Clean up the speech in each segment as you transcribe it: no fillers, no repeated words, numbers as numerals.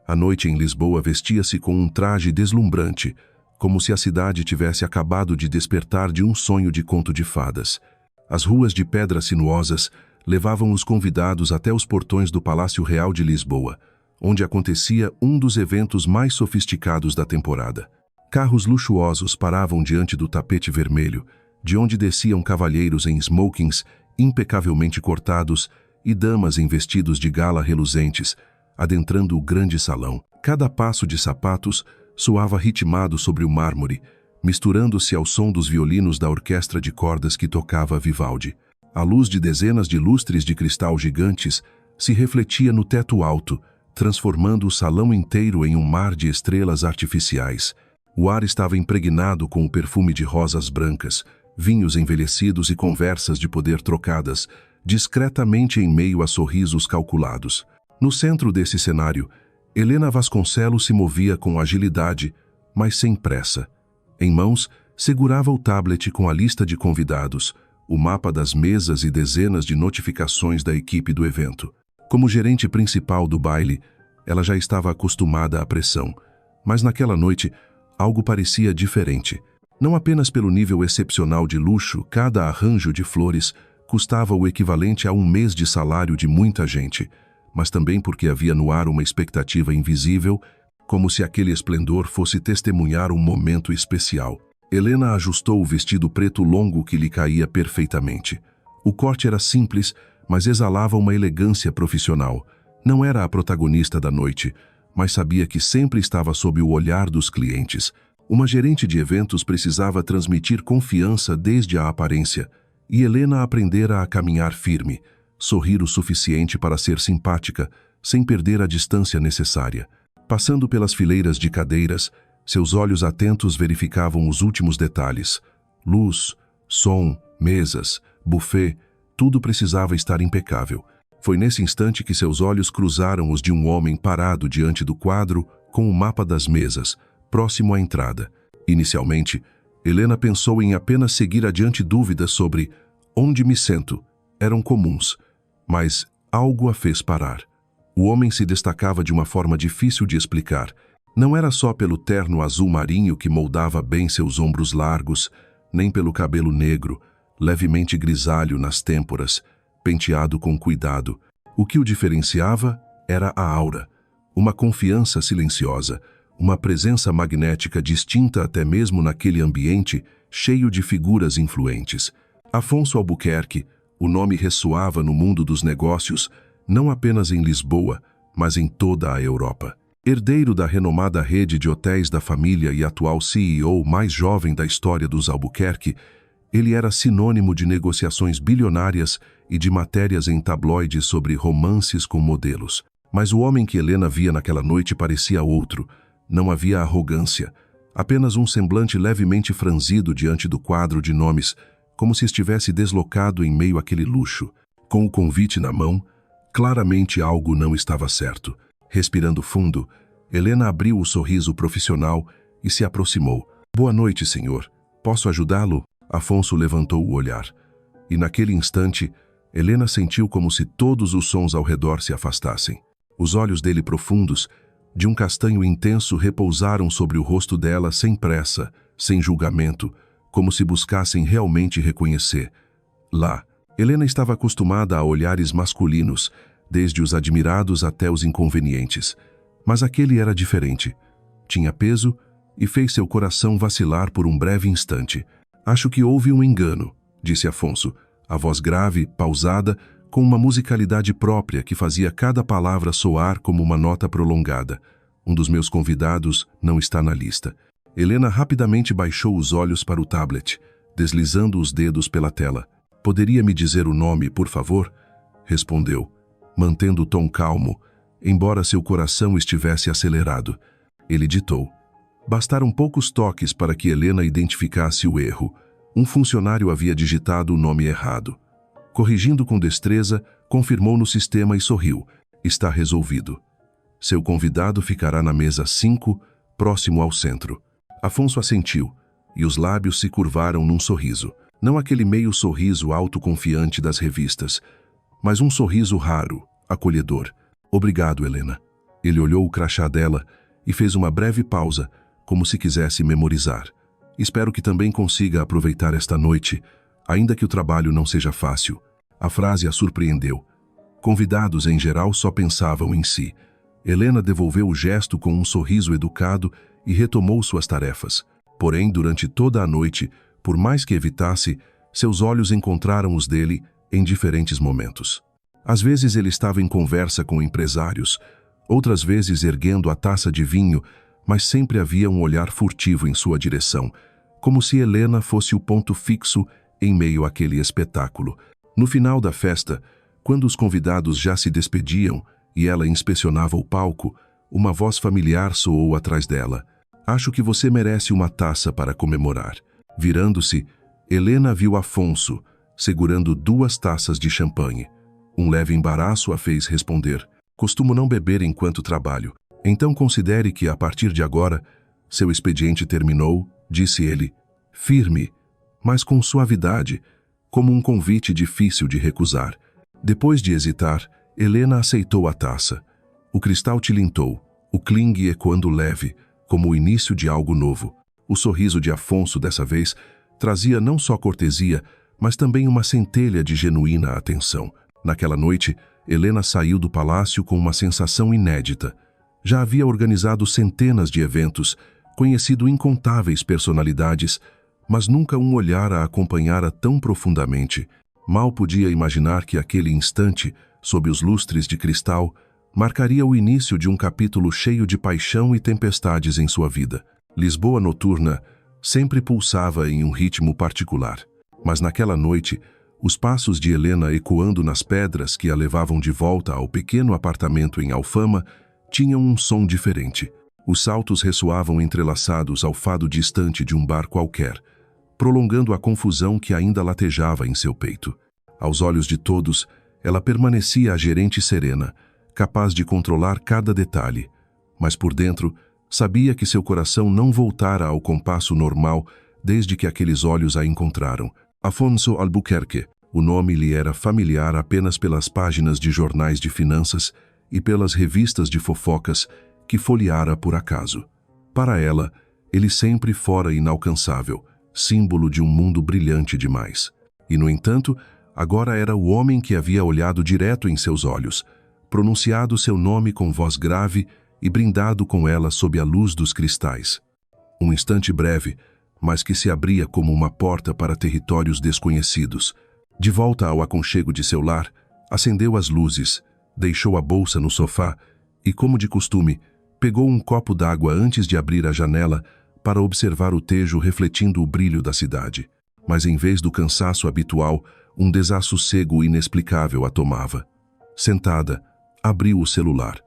A noite em Lisboa vestia-se com um traje deslumbrante, como se a cidade tivesse acabado de despertar de um sonho de conto de fadas. As ruas de pedras sinuosas levavam os convidados até os portões do Palácio Real de Lisboa, onde acontecia um dos eventos mais sofisticados da temporada. Carros luxuosos paravam diante do tapete vermelho, de onde desciam cavalheiros em smokings impecavelmente cortados e damas em vestidos de gala reluzentes, adentrando o grande salão. Cada passo de sapatos soava ritmado sobre o mármore, misturando-se ao som dos violinos da orquestra de cordas que tocava Vivaldi. A luz de dezenas de lustres de cristal gigantes se refletia no teto alto, transformando o salão inteiro em um mar de estrelas artificiais. O ar estava impregnado com o perfume de rosas brancas, vinhos envelhecidos e conversas de poder trocadas, discretamente em meio a sorrisos calculados. No centro desse cenário, Helena Vasconcelos se movia com agilidade, mas sem pressa. Em mãos, segurava o tablet com a lista de convidados, o mapa das mesas e dezenas de notificações da equipe do evento. Como gerente principal do baile, ela já estava acostumada à pressão, mas naquela noite, algo parecia diferente. Não apenas pelo nível excepcional de luxo, cada arranjo de flores custava o equivalente a um mês de salário de muita gente, mas também porque havia no ar uma expectativa invisível, como se aquele esplendor fosse testemunhar um momento especial. Helena ajustou o vestido preto longo que lhe caía perfeitamente. O corte era simples, mas exalava uma elegância profissional. Não era a protagonista da noite, mas sabia que sempre estava sob o olhar dos clientes. Uma gerente de eventos precisava transmitir confiança desde a aparência, e Helena aprendera a caminhar firme, sorrir o suficiente para ser simpática, sem perder a distância necessária. Passando pelas fileiras de cadeiras, seus olhos atentos verificavam os últimos detalhes. Luz, som, mesas, buffet, tudo precisava estar impecável. Foi nesse instante que seus olhos cruzaram os de um homem parado diante do quadro com o mapa das mesas, próximo à entrada. Inicialmente, Helena pensou em apenas seguir adiante dúvidas sobre onde me sento. Eram comuns, mas algo a fez parar. O homem se destacava de uma forma difícil de explicar. Não era só pelo terno azul marinho que moldava bem seus ombros largos, nem pelo cabelo negro, levemente grisalho nas têmporas, penteado com cuidado. O que o diferenciava era a aura, uma confiança silenciosa, uma presença magnética distinta até mesmo naquele ambiente cheio de figuras influentes. Afonso Albuquerque, o nome ressoava no mundo dos negócios, não apenas em Lisboa, mas em toda a Europa. Herdeiro da renomada rede de hotéis da família e atual CEO mais jovem da história dos Albuquerque, ele era sinônimo de negociações bilionárias e de matérias em tabloides sobre romances com modelos. Mas o homem que Helena via naquela noite parecia outro. Não havia arrogância, apenas um semblante levemente franzido diante do quadro de nomes, como se estivesse deslocado em meio àquele luxo. Com o convite na mão, claramente algo não estava certo. Respirando fundo, Helena abriu o sorriso profissional e se aproximou. "Boa noite, senhor. Posso ajudá-lo?" Afonso levantou o olhar. E naquele instante, Helena sentiu como se todos os sons ao redor se afastassem. Os olhos dele profundos, de um castanho intenso, repousaram sobre o rosto dela sem pressa, sem julgamento, como se buscassem realmente reconhecer. Lá, Helena estava acostumada a olhares masculinos, desde os admirados até os inconvenientes. Mas aquele era diferente. Tinha peso e fez seu coração vacilar por um breve instante. "Acho que houve um engano", disse Afonso, a voz grave, pausada, com uma musicalidade própria que fazia cada palavra soar como uma nota prolongada. "Um dos meus convidados não está na lista." Helena rapidamente baixou os olhos para o tablet, deslizando os dedos pela tela. "Poderia me dizer o nome, por favor?" respondeu, mantendo o tom calmo, embora seu coração estivesse acelerado. Ele ditou. Bastaram poucos toques para que Helena identificasse o erro. Um funcionário havia digitado o nome errado. Corrigindo com destreza, confirmou no sistema e sorriu. "Está resolvido. Seu convidado ficará na mesa 5, próximo ao centro." Afonso assentiu, e os lábios se curvaram num sorriso. Não aquele meio sorriso autoconfiante das revistas, mas um sorriso raro, acolhedor. "Obrigado, Helena." Ele olhou o crachá dela e fez uma breve pausa, como se quisesse memorizar. Espero que também consiga aproveitar esta noite, ainda que o trabalho não seja fácil. A frase a surpreendeu. Convidados, em geral, só pensavam em si. Helena devolveu o gesto com um sorriso educado e retomou suas tarefas. Porém, durante toda a noite, por mais que evitasse, seus olhos encontraram os dele em diferentes momentos. Às vezes ele estava em conversa com empresários, outras vezes erguendo a taça de vinho, mas sempre havia um olhar furtivo em sua direção, como se Helena fosse o ponto fixo em meio àquele espetáculo. No final da festa, quando os convidados já se despediam e ela inspecionava o palco, uma voz familiar soou atrás dela. Acho que você merece uma taça para comemorar. Virando-se, Helena viu Afonso, segurando 2 taças de champanhe. Um leve embaraço a fez responder. Costumo não beber enquanto trabalho. Então considere que, a partir de agora, seu expediente terminou, disse ele, firme, mas com suavidade, como um convite difícil de recusar. Depois de hesitar, Helena aceitou a taça. O cristal tilintou, o clingue ecoando leve, como o início de algo novo. O sorriso de Afonso, dessa vez, trazia não só cortesia, mas também uma centelha de genuína atenção. Naquela noite, Helena saiu do palácio com uma sensação inédita. Já havia organizado centenas de eventos, conhecido incontáveis personalidades, mas nunca um olhar a acompanhara tão profundamente. Mal podia imaginar que aquele instante, sob os lustres de cristal, marcaria o início de um capítulo cheio de paixão e tempestades em sua vida. Lisboa noturna sempre pulsava em um ritmo particular, mas naquela noite, os passos de Helena ecoando nas pedras que a levavam de volta ao pequeno apartamento em Alfama tinham um som diferente. Os saltos ressoavam entrelaçados ao fado distante de um bar qualquer, prolongando a confusão que ainda latejava em seu peito. Aos olhos de todos, ela permanecia a gerente serena, capaz de controlar cada detalhe, mas por dentro, sabia que seu coração não voltara ao compasso normal desde que aqueles olhos a encontraram. Afonso Albuquerque. O nome lhe era familiar apenas pelas páginas de jornais de finanças e pelas revistas de fofocas que folheara por acaso. Para ela, ele sempre fora inalcançável, símbolo de um mundo brilhante demais. E, no entanto, agora era o homem que havia olhado direto em seus olhos, pronunciado seu nome com voz grave e brindado com ela sob a luz dos cristais. Um instante breve, mas que se abria como uma porta para territórios desconhecidos. De volta ao aconchego de seu lar, acendeu as luzes, deixou a bolsa no sofá e, como de costume, pegou um copo d'água antes de abrir a janela para observar o Tejo refletindo o brilho da cidade. Mas em vez do cansaço habitual, um desassossego inexplicável a tomava. Sentada, abriu o celular.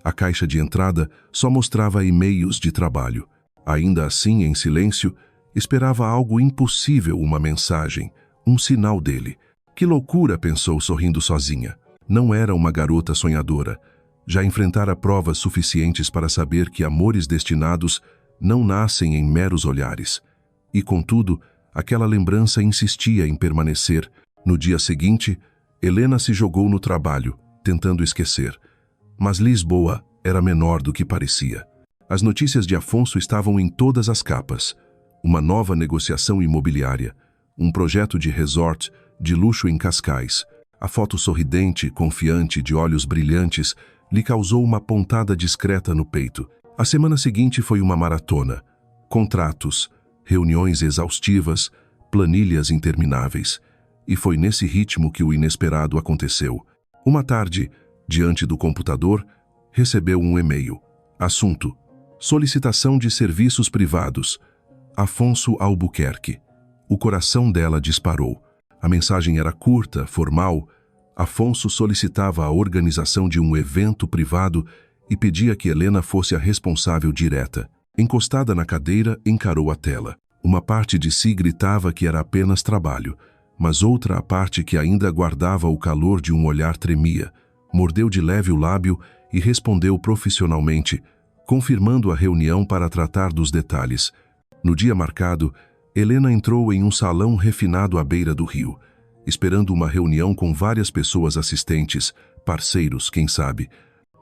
A caixa de entrada só mostrava e-mails de trabalho. Ainda assim, em silêncio, esperava algo impossível, uma mensagem, um sinal dele. Que loucura, pensou sorrindo sozinha. Não era uma garota sonhadora. Já enfrentara provas suficientes para saber que amores destinados não nascem em meros olhares. E, contudo, aquela lembrança insistia em permanecer. No dia seguinte, Helena se jogou no trabalho, tentando esquecer. Mas Lisboa era menor do que parecia. As notícias de Afonso estavam em todas as capas. Uma nova negociação imobiliária, um projeto de resort de luxo em Cascais. A foto sorridente, confiante, de olhos brilhantes, lhe causou uma pontada discreta no peito. A semana seguinte foi uma maratona. Contratos, reuniões exaustivas, planilhas intermináveis. E foi nesse ritmo que o inesperado aconteceu. Uma tarde, diante do computador, recebeu um e-mail. Assunto: solicitação de serviços privados. Afonso Albuquerque. O coração dela disparou. A mensagem era curta, formal. Afonso solicitava a organização de um evento privado e pedia que Helena fosse a responsável direta. Encostada na cadeira, encarou a tela. Uma parte de si gritava que era apenas trabalho, mas outra parte que ainda guardava o calor de um olhar tremia. Mordeu de leve o lábio e respondeu profissionalmente, confirmando a reunião para tratar dos detalhes. No dia marcado, Helena entrou em um salão refinado à beira do rio, esperando uma reunião com várias pessoas assistentes, parceiros, quem sabe.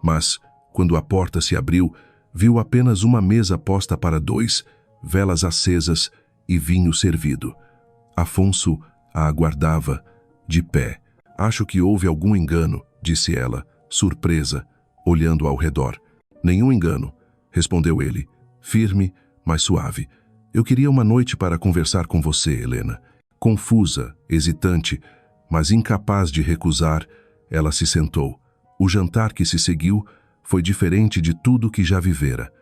Mas, Quando a porta se abriu, viu apenas uma mesa posta para dois, velas acesas e vinho servido. Afonso a aguardava, de pé. Acho que houve algum engano, disse ela, surpresa, olhando ao redor. Nenhum engano, respondeu ele, firme, mas suave. Eu queria uma noite para conversar com você, Helena. Confusa, hesitante, mas incapaz de recusar, ela se sentou. O jantar que se seguiu foi diferente de tudo que já vivera.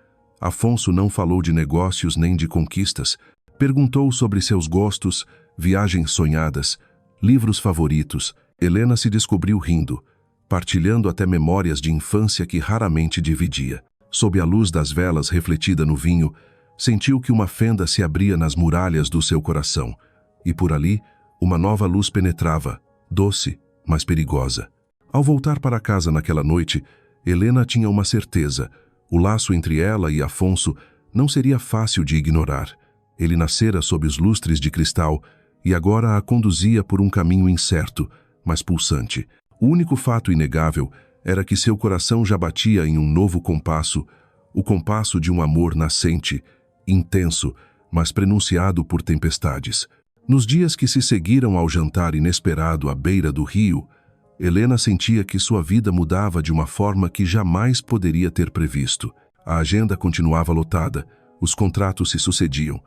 Afonso não falou de negócios nem de conquistas. Perguntou sobre seus gostos, viagens sonhadas, livros favoritos. Helena se descobriu rindo, partilhando até memórias de infância que raramente dividia. Sob a luz das velas refletida no vinho, sentiu que uma fenda se abria nas muralhas do seu coração, e por ali, uma nova luz penetrava, doce, mas perigosa. Ao voltar para casa naquela noite, Helena tinha uma certeza: o laço entre ela e Afonso não seria fácil de ignorar. Ele nascera sob os lustres de cristal e agora a conduzia por um caminho incerto, mas pulsante. O único fato inegável era que seu coração já batia em um novo compasso, o compasso de um amor nascente, intenso, mas prenunciado por tempestades. Nos dias que se seguiram ao jantar inesperado à beira do rio, Helena sentia que sua vida mudava de uma forma que jamais poderia ter previsto. A agenda continuava lotada, os contratos se sucediam,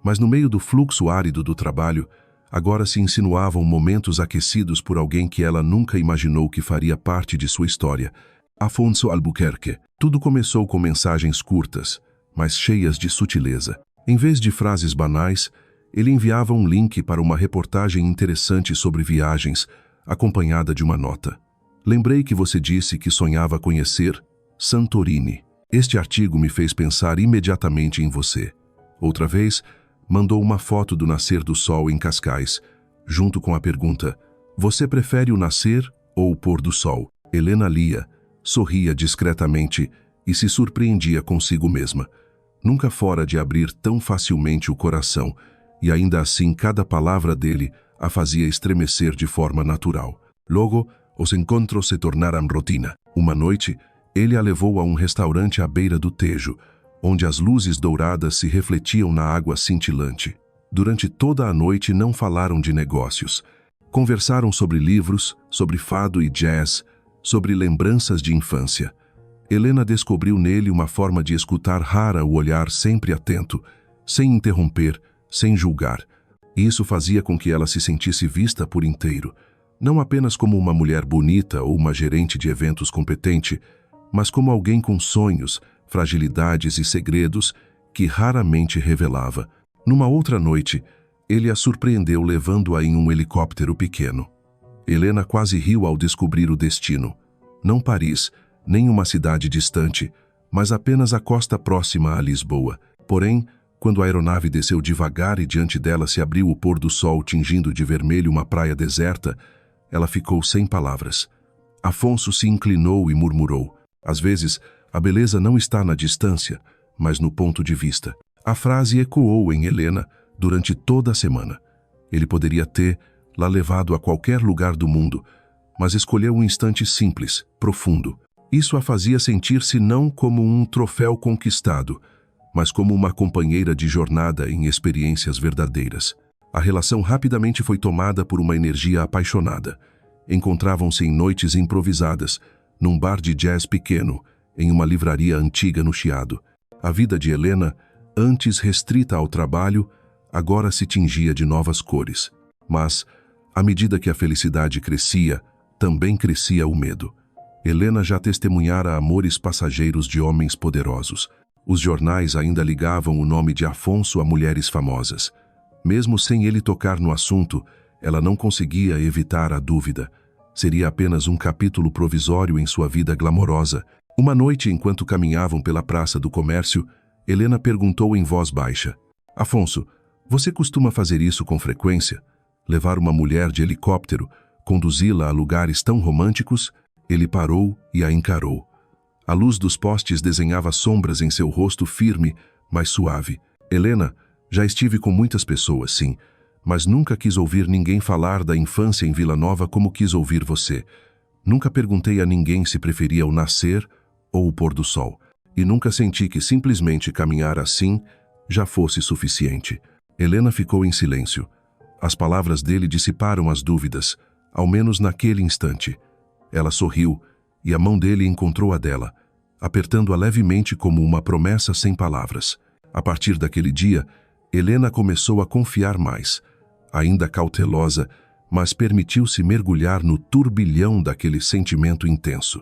mas no meio do fluxo árido do trabalho, agora se insinuavam momentos aquecidos por alguém que ela nunca imaginou que faria parte de sua história. Afonso Albuquerque. Tudo começou com mensagens curtas, mas cheias de sutileza. Em vez de frases banais, ele enviava um link para uma reportagem interessante sobre viagens, acompanhada de uma nota. Lembrei que você disse que sonhava conhecer Santorini. Este artigo me fez pensar imediatamente em você. Outra vez, mandou uma foto do nascer do sol em Cascais, junto com a pergunta: você prefere o nascer ou o pôr do sol? Helena lia, sorria discretamente e se surpreendia consigo mesma. Nunca fora de abrir tão facilmente o coração, e ainda assim cada palavra dele a fazia estremecer de forma natural. Logo, os encontros se tornaram rotina. Uma noite, ele a levou a um restaurante à beira do Tejo, onde as luzes douradas se refletiam na água cintilante. Durante toda a noite não falaram de negócios. Conversaram sobre livros, sobre fado e jazz, sobre lembranças de infância. Helena descobriu nele uma forma de escutar rara, o olhar sempre atento, sem interromper, sem julgar. E isso fazia com que ela se sentisse vista por inteiro, não apenas como uma mulher bonita ou uma gerente de eventos competente, mas como alguém com sonhos, fragilidades e segredos que raramente revelava. Numa outra noite, ele a surpreendeu levando-a em um helicóptero pequeno. Helena quase riu ao descobrir o destino. Não Paris, nem uma cidade distante, mas apenas a costa próxima a Lisboa. Porém, quando a aeronave desceu devagar e diante dela se abriu o pôr do sol tingindo de vermelho uma praia deserta, ela ficou sem palavras. Afonso se inclinou e murmurou: às vezes, a beleza não está na distância, mas no ponto de vista. A frase ecoou em Helena durante toda a semana. Ele poderia ter-la levado a qualquer lugar do mundo, mas escolheu um instante simples, profundo. Isso a fazia sentir-se não como um troféu conquistado, mas como uma companheira de jornada em experiências verdadeiras. A relação rapidamente foi tomada por uma energia apaixonada. Encontravam-se em noites improvisadas, num bar de jazz pequeno, em uma livraria antiga no Chiado. A vida de Helena, antes restrita ao trabalho, agora se tingia de novas cores. Mas, à medida que a felicidade crescia, também crescia o medo. Helena já testemunhara amores passageiros de homens poderosos. Os jornais ainda ligavam o nome de Afonso a mulheres famosas. Mesmo sem ele tocar no assunto, ela não conseguia evitar a dúvida. Seria apenas um capítulo provisório em sua vida glamourosa. Uma noite, enquanto caminhavam pela Praça do Comércio, Helena perguntou em voz baixa: Afonso, você costuma fazer isso com frequência? Levar uma mulher de helicóptero, conduzi-la a lugares tão românticos? Ele parou e a encarou. A luz dos postes desenhava sombras em seu rosto firme, mas suave. Helena, já estive com muitas pessoas, sim, mas nunca quis ouvir ninguém falar da infância em Vila Nova como quis ouvir você. Nunca perguntei a ninguém se preferia o nascer ou o pôr do sol, e nunca senti que simplesmente caminhar assim já fosse suficiente. Helena ficou em silêncio. As palavras dele dissiparam as dúvidas, ao menos naquele instante. Ela sorriu, e a mão dele encontrou a dela, apertando-a levemente como uma promessa sem palavras. A partir daquele dia, Helena começou a confiar mais, ainda cautelosa, mas permitiu-se mergulhar no turbilhão daquele sentimento intenso.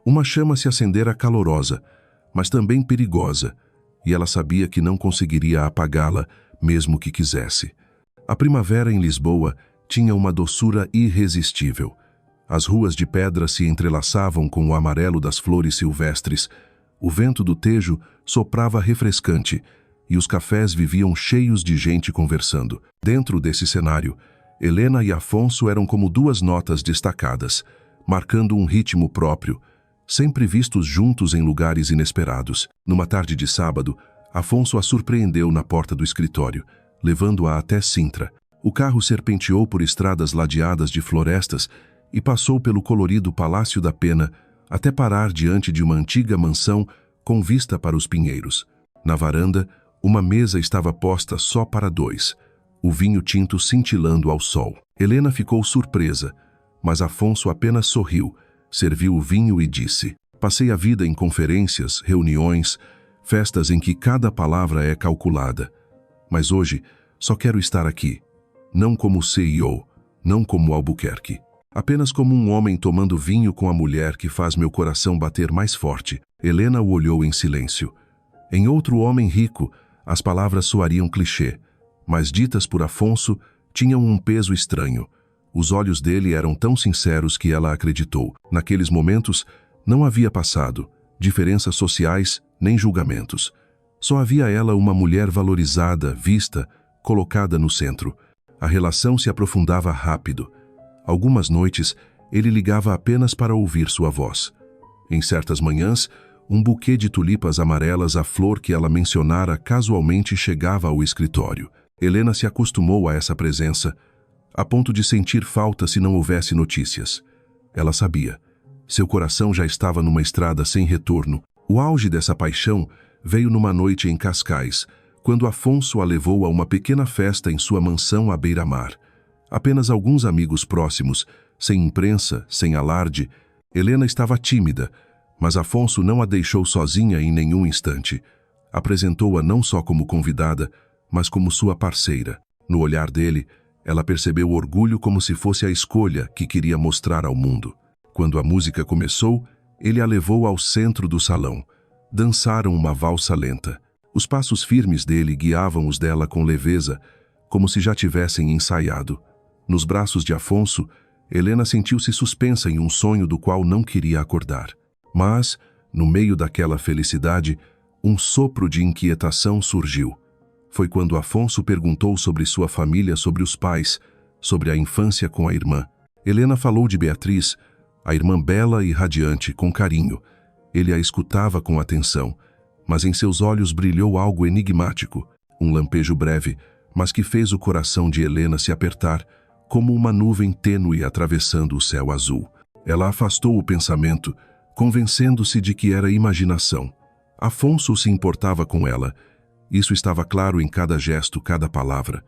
Uma chama se acendera calorosa, mas também perigosa, e ela sabia que não conseguiria apagá-la, mesmo que quisesse. A primavera em Lisboa tinha uma doçura irresistível. As ruas de pedra se entrelaçavam com o amarelo das flores silvestres, o vento do Tejo soprava refrescante, e os cafés viviam cheios de gente conversando. Dentro desse cenário, Helena e Afonso eram como duas notas destacadas, marcando um ritmo próprio, sempre vistos juntos em lugares inesperados. Numa tarde de sábado, Afonso a surpreendeu na porta do escritório, levando-a até Sintra. O carro serpenteou por estradas ladeadas de florestas e passou pelo colorido Palácio da Pena, até parar diante de uma antiga mansão com vista para os pinheiros. Na varanda, uma mesa estava posta só para dois, o vinho tinto cintilando ao sol. Helena ficou surpresa, mas Afonso apenas sorriu, serviu o vinho e disse: "Passei a vida em conferências, reuniões, festas em que cada palavra é calculada. Mas hoje só quero estar aqui, não como CEO, não como Albuquerque. Apenas como um homem tomando vinho com a mulher que faz meu coração bater mais forte." Helena o olhou em silêncio. Em outro homem rico, as palavras soariam clichê, mas ditas por Afonso tinham um peso estranho. Os olhos dele eram tão sinceros que ela acreditou. Naqueles momentos, não havia passado, diferenças sociais, nem julgamentos. Só havia ela uma mulher valorizada, vista, colocada no centro. A relação se aprofundava rápido. Algumas noites, ele ligava apenas para ouvir sua voz. Em certas manhãs, um buquê de tulipas amarelas, a flor que ela mencionara casualmente, chegava ao escritório. Helena se acostumou a essa presença, a ponto de sentir falta se não houvesse notícias. Ela sabia. Seu coração já estava numa estrada sem retorno. O auge dessa paixão veio numa noite em Cascais, quando Afonso a levou a uma pequena festa em sua mansão à beira-mar. Apenas alguns amigos próximos, sem imprensa, sem alarde. Helena estava tímida, mas Afonso não a deixou sozinha em nenhum instante. Apresentou-a não só como convidada, mas como sua parceira. No olhar dele, ela percebeu orgulho, como se fosse a escolha que queria mostrar ao mundo. Quando a música começou, ele a levou ao centro do salão. Dançaram uma valsa lenta. Os passos firmes dele guiavam os dela com leveza, como se já tivessem ensaiado. Nos braços de Afonso, Helena sentiu-se suspensa em um sonho do qual não queria acordar. Mas, no meio daquela felicidade, um sopro de inquietação surgiu. Foi quando Afonso perguntou sobre sua família, sobre os pais, sobre a infância com a irmã. Helena falou de Beatriz, a irmã bela e radiante, com carinho. Ele a escutava com atenção, mas em seus olhos brilhou algo enigmático, um lampejo breve, mas que fez o coração de Helena se apertar, como uma nuvem tênue atravessando o céu azul. Ela afastou o pensamento, convencendo-se de que era imaginação. Afonso se importava com ela. Isso estava claro em cada gesto, cada palavra.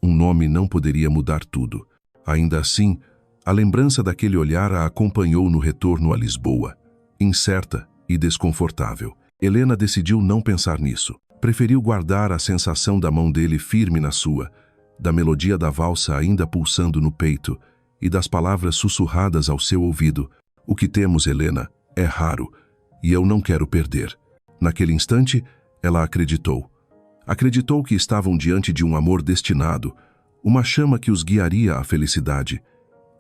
Um nome não poderia mudar tudo. Ainda assim, a lembrança daquele olhar a acompanhou no retorno a Lisboa, incerta e desconfortável. Helena decidiu não pensar nisso. Preferiu guardar a sensação da mão dele firme na sua, da melodia da valsa ainda pulsando no peito e das palavras sussurradas ao seu ouvido. "O que temos, Helena, é raro, e eu não quero perder." Naquele instante, ela acreditou. Acreditou que estavam diante de um amor destinado, uma chama que os guiaria à felicidade.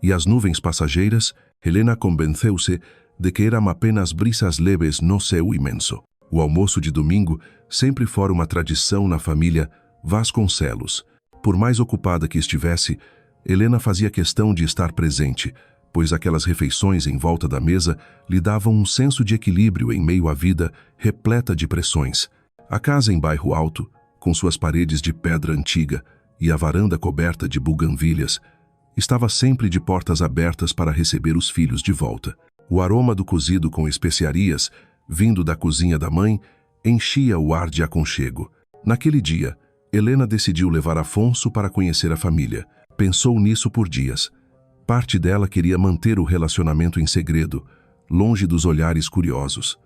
E as nuvens passageiras, Helena convenceu-se de que eram apenas brisas leves no céu imenso. O almoço de domingo sempre fora uma tradição na família Vasconcelos. Por mais ocupada que estivesse, Helena fazia questão de estar presente, pois aquelas refeições em volta da mesa lhe davam um senso de equilíbrio em meio à vida repleta de pressões. A casa em bairro alto, com suas paredes de pedra antiga e a varanda coberta de buganvílias, estava sempre de portas abertas para receber os filhos de volta. O aroma do cozido com especiarias vindo da cozinha da mãe, enchia o ar de aconchego. Naquele dia, Helena decidiu levar Afonso para conhecer a família. Pensou nisso por dias. Parte dela queria manter o relacionamento em segredo, longe dos olhares curiosos.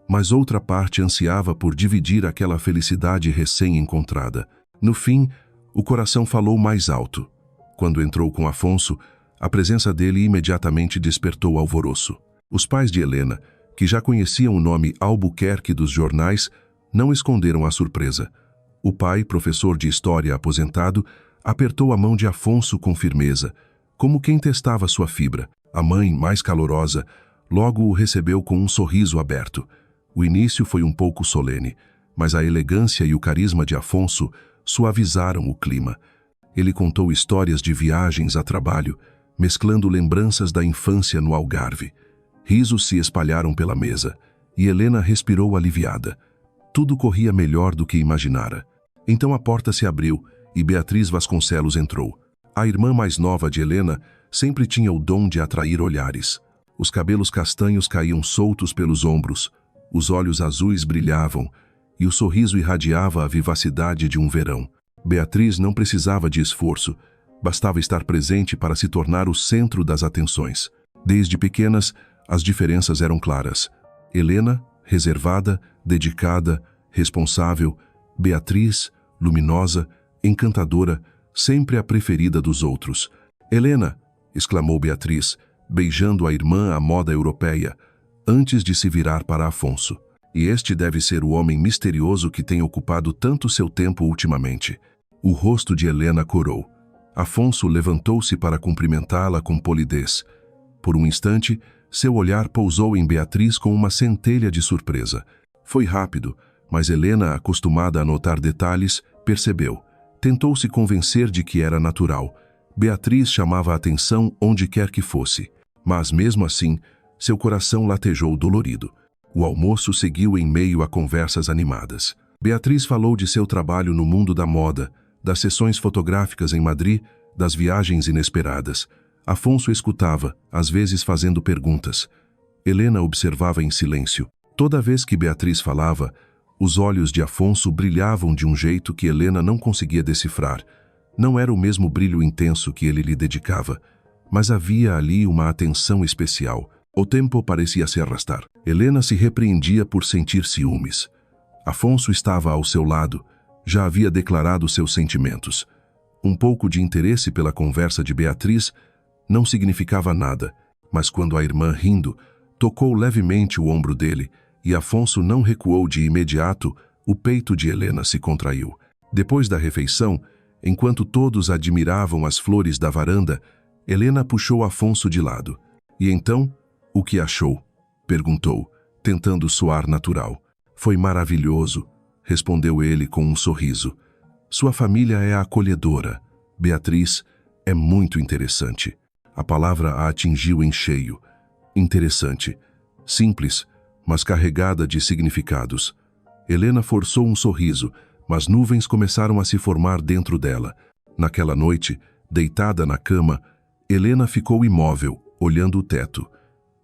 Mas outra parte ansiava por dividir aquela felicidade recém-encontrada. No fim, o coração falou mais alto. Quando entrou com Afonso, a presença dele imediatamente despertou alvoroço. Os pais de Helena, que já conheciam o nome Albuquerque dos jornais, não esconderam a surpresa. O pai, professor de história aposentado, apertou a mão de Afonso com firmeza, como quem testava sua fibra. A mãe, mais calorosa, logo o recebeu com um sorriso aberto. O início foi um pouco solene, mas a elegância e o carisma de Afonso suavizaram o clima. Ele contou histórias de viagens a trabalho, mesclando lembranças da infância no Algarve. Risos se espalharam pela mesa, e Helena respirou aliviada. Tudo corria melhor do que imaginara. Então a porta se abriu e Beatriz Vasconcelos entrou. A irmã mais nova de Helena sempre tinha o dom de atrair olhares. Os cabelos castanhos caíam soltos pelos ombros, os olhos azuis brilhavam e o sorriso irradiava a vivacidade de um verão. Beatriz não precisava de esforço, bastava estar presente para se tornar o centro das atenções. Desde pequenas, as diferenças eram claras. Helena, reservada, dedicada, responsável. Beatriz, luminosa, encantadora, sempre a preferida dos outros. "Helena!", exclamou Beatriz, beijando a irmã à moda europeia, antes de se virar para Afonso. "E este deve ser o homem misterioso que tem ocupado tanto seu tempo ultimamente." O rosto de Helena corou. Afonso levantou-se para cumprimentá-la com polidez. Por um instante, seu olhar pousou em Beatriz com uma centelha de surpresa. Foi rápido, mas Helena, acostumada a notar detalhes, percebeu. Tentou se convencer de que era natural. Beatriz chamava a atenção onde quer que fosse. Mas, mesmo assim, seu coração latejou dolorido. O almoço seguiu em meio a conversas animadas. Beatriz falou de seu trabalho no mundo da moda, das sessões fotográficas em Madrid, das viagens inesperadas. Afonso escutava, às vezes fazendo perguntas. Helena observava em silêncio. Toda vez que Beatriz falava, os olhos de Afonso brilhavam de um jeito que Helena não conseguia decifrar. Não era o mesmo brilho intenso que ele lhe dedicava, mas havia ali uma atenção especial. O tempo parecia se arrastar. Helena se repreendia por sentir ciúmes. Afonso estava ao seu lado, já havia declarado seus sentimentos. Um pouco de interesse pela conversa de Beatriz não significava nada, mas quando a irmã, rindo, tocou levemente o ombro dele e Afonso não recuou de imediato, o peito de Helena se contraiu. Depois da refeição, enquanto todos admiravam as flores da varanda, Helena puxou Afonso de lado. "E então, o que achou?", perguntou, tentando soar natural. "Foi maravilhoso", respondeu ele com um sorriso. "Sua família é acolhedora. Beatriz, é muito interessante." A palavra a atingiu em cheio. Interessante. Simples, mas carregada de significados. Helena forçou um sorriso, mas nuvens começaram a se formar dentro dela. Naquela noite, deitada na cama, Helena ficou imóvel, olhando o teto.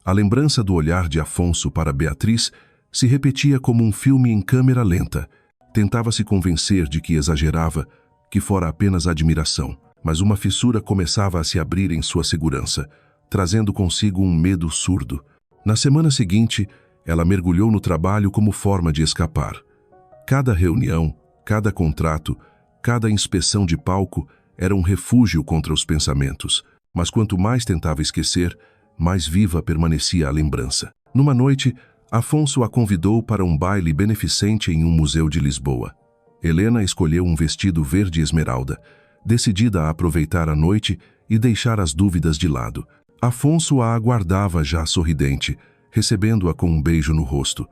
A lembrança do olhar de Afonso para Beatriz se repetia como um filme em câmera lenta. Tentava se convencer de que exagerava, que fora apenas admiração. Mas uma fissura começava a se abrir em sua segurança, trazendo consigo um medo surdo. Na semana seguinte, ela mergulhou no trabalho como forma de escapar. Cada reunião, cada contrato, cada inspeção de palco era um refúgio contra os pensamentos, mas quanto mais tentava esquecer, mais viva permanecia a lembrança. Numa noite, Afonso a convidou para um baile beneficente em um museu de Lisboa. Helena escolheu um vestido verde esmeralda, decidida a aproveitar a noite e deixar as dúvidas de lado. Afonso a aguardava já sorridente, recebendo-a com um beijo no rosto.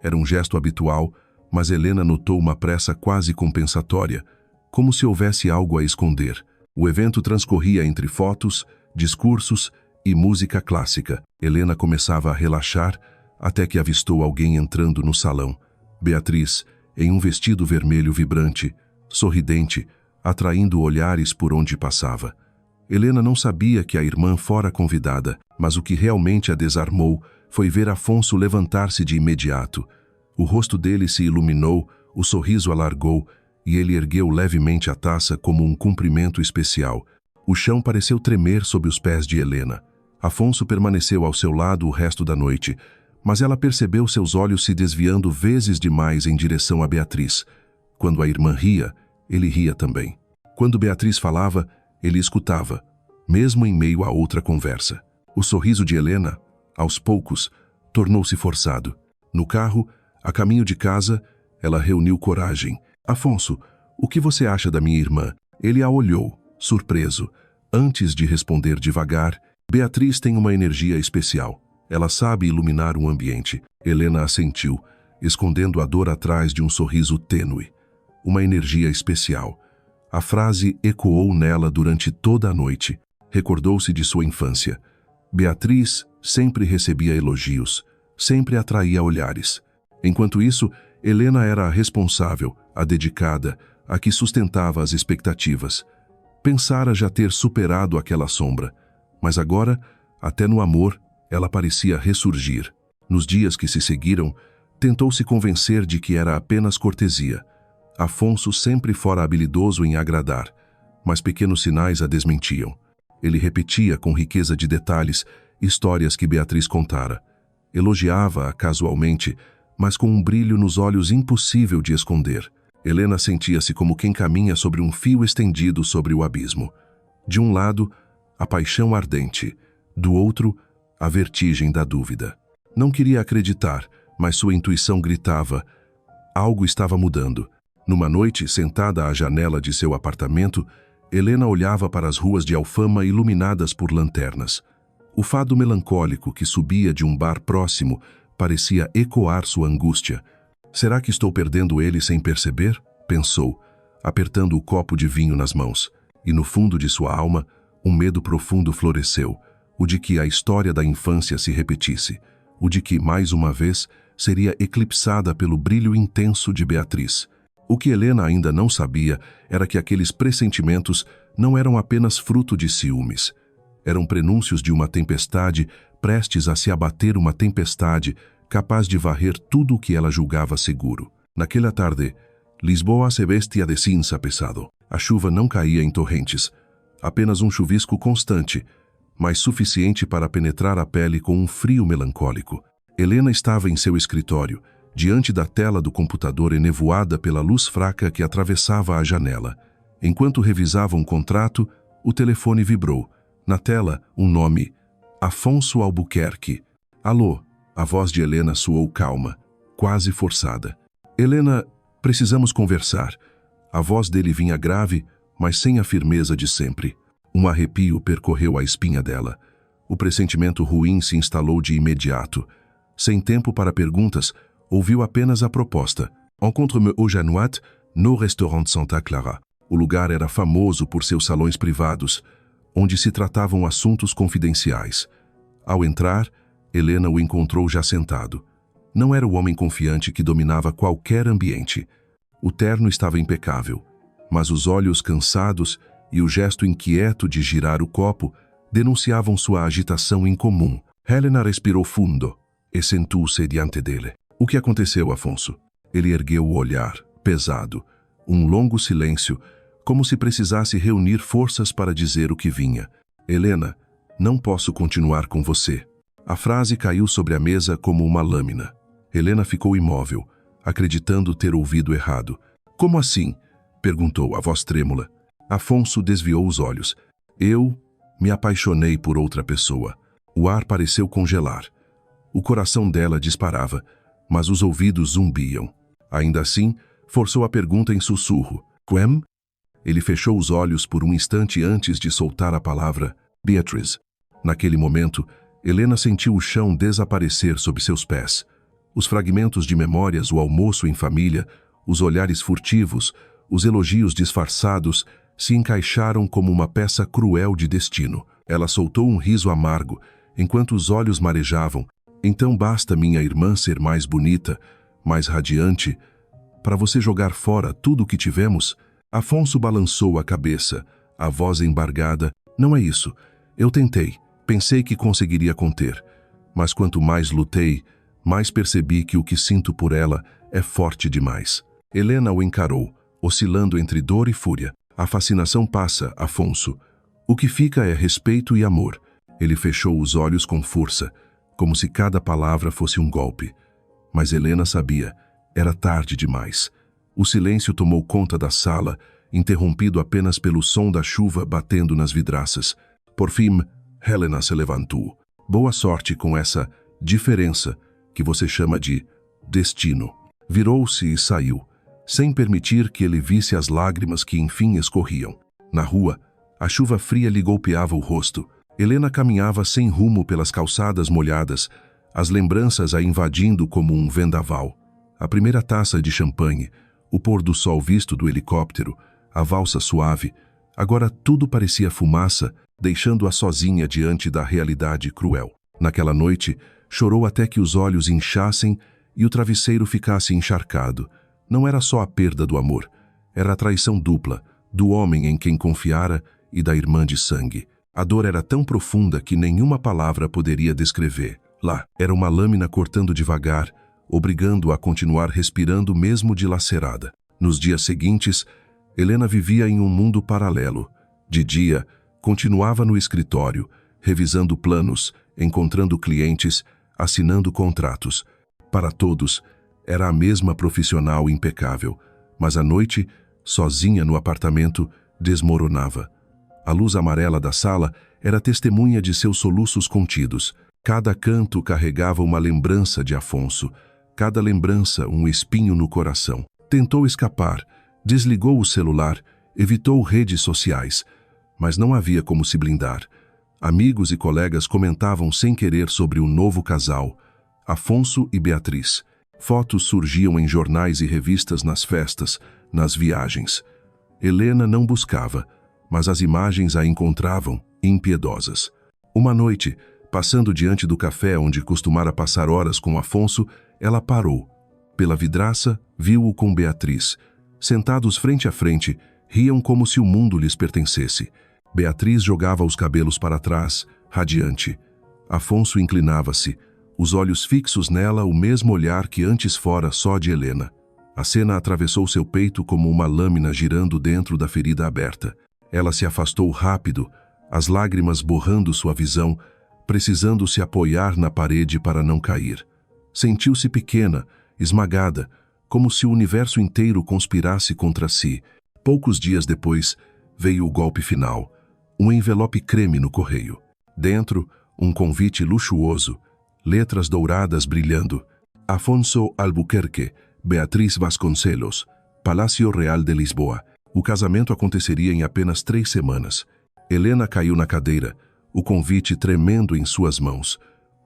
Era um gesto habitual, mas Helena notou uma pressa quase compensatória, como se houvesse algo a esconder. O evento transcorria entre fotos, discursos e música clássica. Helena começava a relaxar até que avistou alguém entrando no salão. Beatriz, em um vestido vermelho vibrante, sorridente, atraindo olhares por onde passava. Helena não sabia que a irmã fora convidada, mas o que realmente a desarmou foi ver Afonso levantar-se de imediato. O rosto dele se iluminou, o sorriso alargou, e ele ergueu levemente a taça como um cumprimento especial. O chão pareceu tremer sob os pés de Helena. Afonso permaneceu ao seu lado o resto da noite, mas ela percebeu seus olhos se desviando vezes demais em direção a Beatriz. Quando a irmã ria, ele ria também. Quando Beatriz falava, ele escutava, mesmo em meio a outra conversa. O sorriso de Helena, aos poucos, tornou-se forçado. No carro, a caminho de casa, ela reuniu coragem. Afonso, o que você acha da minha irmã? Ele a olhou, surpreso. Antes de responder devagar, Beatriz tem uma energia especial. Ela sabe iluminar um ambiente. Helena assentiu, escondendo a dor atrás de um sorriso tênue. Uma energia especial. A frase ecoou nela durante toda a noite. Recordou-se de sua infância. Beatriz sempre recebia elogios, sempre atraía olhares. Enquanto isso, Helena era a responsável, a dedicada, a que sustentava as expectativas. Pensara já ter superado aquela sombra, mas agora, até no amor, ela parecia ressurgir. Nos dias que se seguiram, tentou se convencer de que era apenas cortesia. Afonso sempre fora habilidoso em agradar, mas pequenos sinais a desmentiam. Ele repetia com riqueza de detalhes histórias que Beatriz contara. Elogiava-a casualmente, mas com um brilho nos olhos impossível de esconder. Helena sentia-se como quem caminha sobre um fio estendido sobre o abismo. De um lado, a paixão ardente, do outro, a vertigem da dúvida. Não queria acreditar, mas sua intuição gritava. Algo estava mudando. Numa noite, sentada à janela de seu apartamento, Helena olhava para as ruas de Alfama iluminadas por lanternas. O fado melancólico que subia de um bar próximo parecia ecoar sua angústia. Será que estou perdendo ele sem perceber? Pensou, apertando o copo de vinho nas mãos. E no fundo de sua alma, um medo profundo floresceu, o de que a história da infância se repetisse, o de que, mais uma vez, seria eclipsada pelo brilho intenso de Beatriz. O que Helena ainda não sabia era que aqueles pressentimentos não eram apenas fruto de ciúmes. Eram prenúncios de uma tempestade prestes a se abater, uma tempestade capaz de varrer tudo o que ela julgava seguro. Naquela tarde, Lisboa se vestia de cinza pesado. A chuva não caía em torrentes, apenas um chuvisco constante, mas suficiente para penetrar a pele com um frio melancólico. Helena estava em seu escritório, diante da tela do computador enevoada pela luz fraca que atravessava a janela. Enquanto revisava um contrato, o telefone vibrou. Na tela, um nome: Afonso Albuquerque. Alô? A voz de Helena soou calma, quase forçada. Helena, precisamos conversar. A voz dele vinha grave, mas sem a firmeza de sempre. Um arrepio percorreu a espinha dela. O pressentimento ruim se instalou de imediato. Sem tempo para perguntas, ouviu apenas a proposta. Encontre-me au Janoat, no restaurant Santa Clara. O lugar era famoso por seus salões privados, onde se tratavam assuntos confidenciais. Ao entrar, Helena o encontrou já sentado. Não era o homem confiante que dominava qualquer ambiente. O terno estava impecável, mas os olhos cansados e o gesto inquieto de girar o copo denunciavam sua agitação incomum. Helena respirou fundo e sentou-se diante dele. O que aconteceu, Afonso? Ele ergueu o olhar, pesado. Um longo silêncio, como se precisasse reunir forças para dizer o que vinha. Helena, não posso continuar com você. A frase caiu sobre a mesa como uma lâmina. Helena ficou imóvel, acreditando ter ouvido errado. Como assim? Perguntou, a voz trêmula. Afonso desviou os olhos. Eu me apaixonei por outra pessoa. O ar pareceu congelar. O coração dela disparava, mas os ouvidos zumbiam. Ainda assim, forçou a pergunta em sussurro. Quem? Ele fechou os olhos por um instante antes de soltar a palavra Beatriz. Naquele momento, Helena sentiu o chão desaparecer sob seus pés. Os fragmentos de memórias, o almoço em família, os olhares furtivos, os elogios disfarçados, se encaixaram como uma peça cruel de destino. Ela soltou um riso amargo, enquanto os olhos marejavam. Então basta minha irmã ser mais bonita, mais radiante, para você jogar fora tudo o que tivemos? Afonso balançou a cabeça, a voz embargada. Não é isso. Eu tentei. Pensei que conseguiria conter. Mas quanto mais lutei, mais percebi que o que sinto por ela é forte demais. Helena o encarou, oscilando entre dor e fúria. A fascinação passa, Afonso. O que fica é respeito e amor. Ele fechou os olhos com força, como se cada palavra fosse um golpe. Mas Helena sabia, era tarde demais. O silêncio tomou conta da sala, interrompido apenas pelo som da chuva batendo nas vidraças. Por fim, Helena se levantou. Boa sorte com essa diferença que você chama de destino. Virou-se e saiu, sem permitir que ele visse as lágrimas que enfim escorriam. Na rua, a chuva fria lhe golpeava o rosto. Helena caminhava sem rumo pelas calçadas molhadas, as lembranças a invadindo como um vendaval. A primeira taça de champanhe, o pôr do sol visto do helicóptero, a valsa suave. Agora tudo parecia fumaça, deixando-a sozinha diante da realidade cruel. Naquela noite, chorou até que os olhos inchassem e o travesseiro ficasse encharcado. Não era só a perda do amor, era a traição dupla, do homem em quem confiara e da irmã de sangue. A dor era tão profunda que nenhuma palavra poderia descrever. Lá, era uma lâmina cortando devagar, obrigando-a a continuar respirando mesmo dilacerada. Nos dias seguintes, Helena vivia em um mundo paralelo. De dia, continuava no escritório, revisando planos, encontrando clientes, assinando contratos. Para todos, era a mesma profissional impecável, mas à noite, sozinha no apartamento, desmoronava. A luz amarela da sala era testemunha de seus soluços contidos. Cada canto carregava uma lembrança de Afonso, cada lembrança um espinho no coração. Tentou escapar, desligou o celular, evitou redes sociais, mas não havia como se blindar. Amigos e colegas comentavam sem querer sobre o novo casal, Afonso e Beatriz. Fotos surgiam em jornais e revistas nas festas, nas viagens. Helena não buscava, mas as imagens a encontravam, impiedosas. Uma noite, passando diante do café onde costumara passar horas com Afonso, ela parou. Pela vidraça, viu-o com Beatriz. Sentados frente a frente, riam como se o mundo lhes pertencesse. Beatriz jogava os cabelos para trás, radiante. Afonso inclinava-se, os olhos fixos nela, o mesmo olhar que antes fora só de Helena. A cena atravessou seu peito como uma lâmina girando dentro da ferida aberta. Ela se afastou rápido, as lágrimas borrando sua visão, precisando se apoiar na parede para não cair. Sentiu-se pequena, esmagada, como se o universo inteiro conspirasse contra si. Poucos dias depois, veio o golpe final. Um envelope creme no correio. Dentro, um convite luxuoso, letras douradas brilhando. Afonso Albuquerque, Beatriz Vasconcelos, Palácio Real de Lisboa. O casamento aconteceria em apenas 3 semanas. Helena caiu na cadeira, o convite tremendo em suas mãos.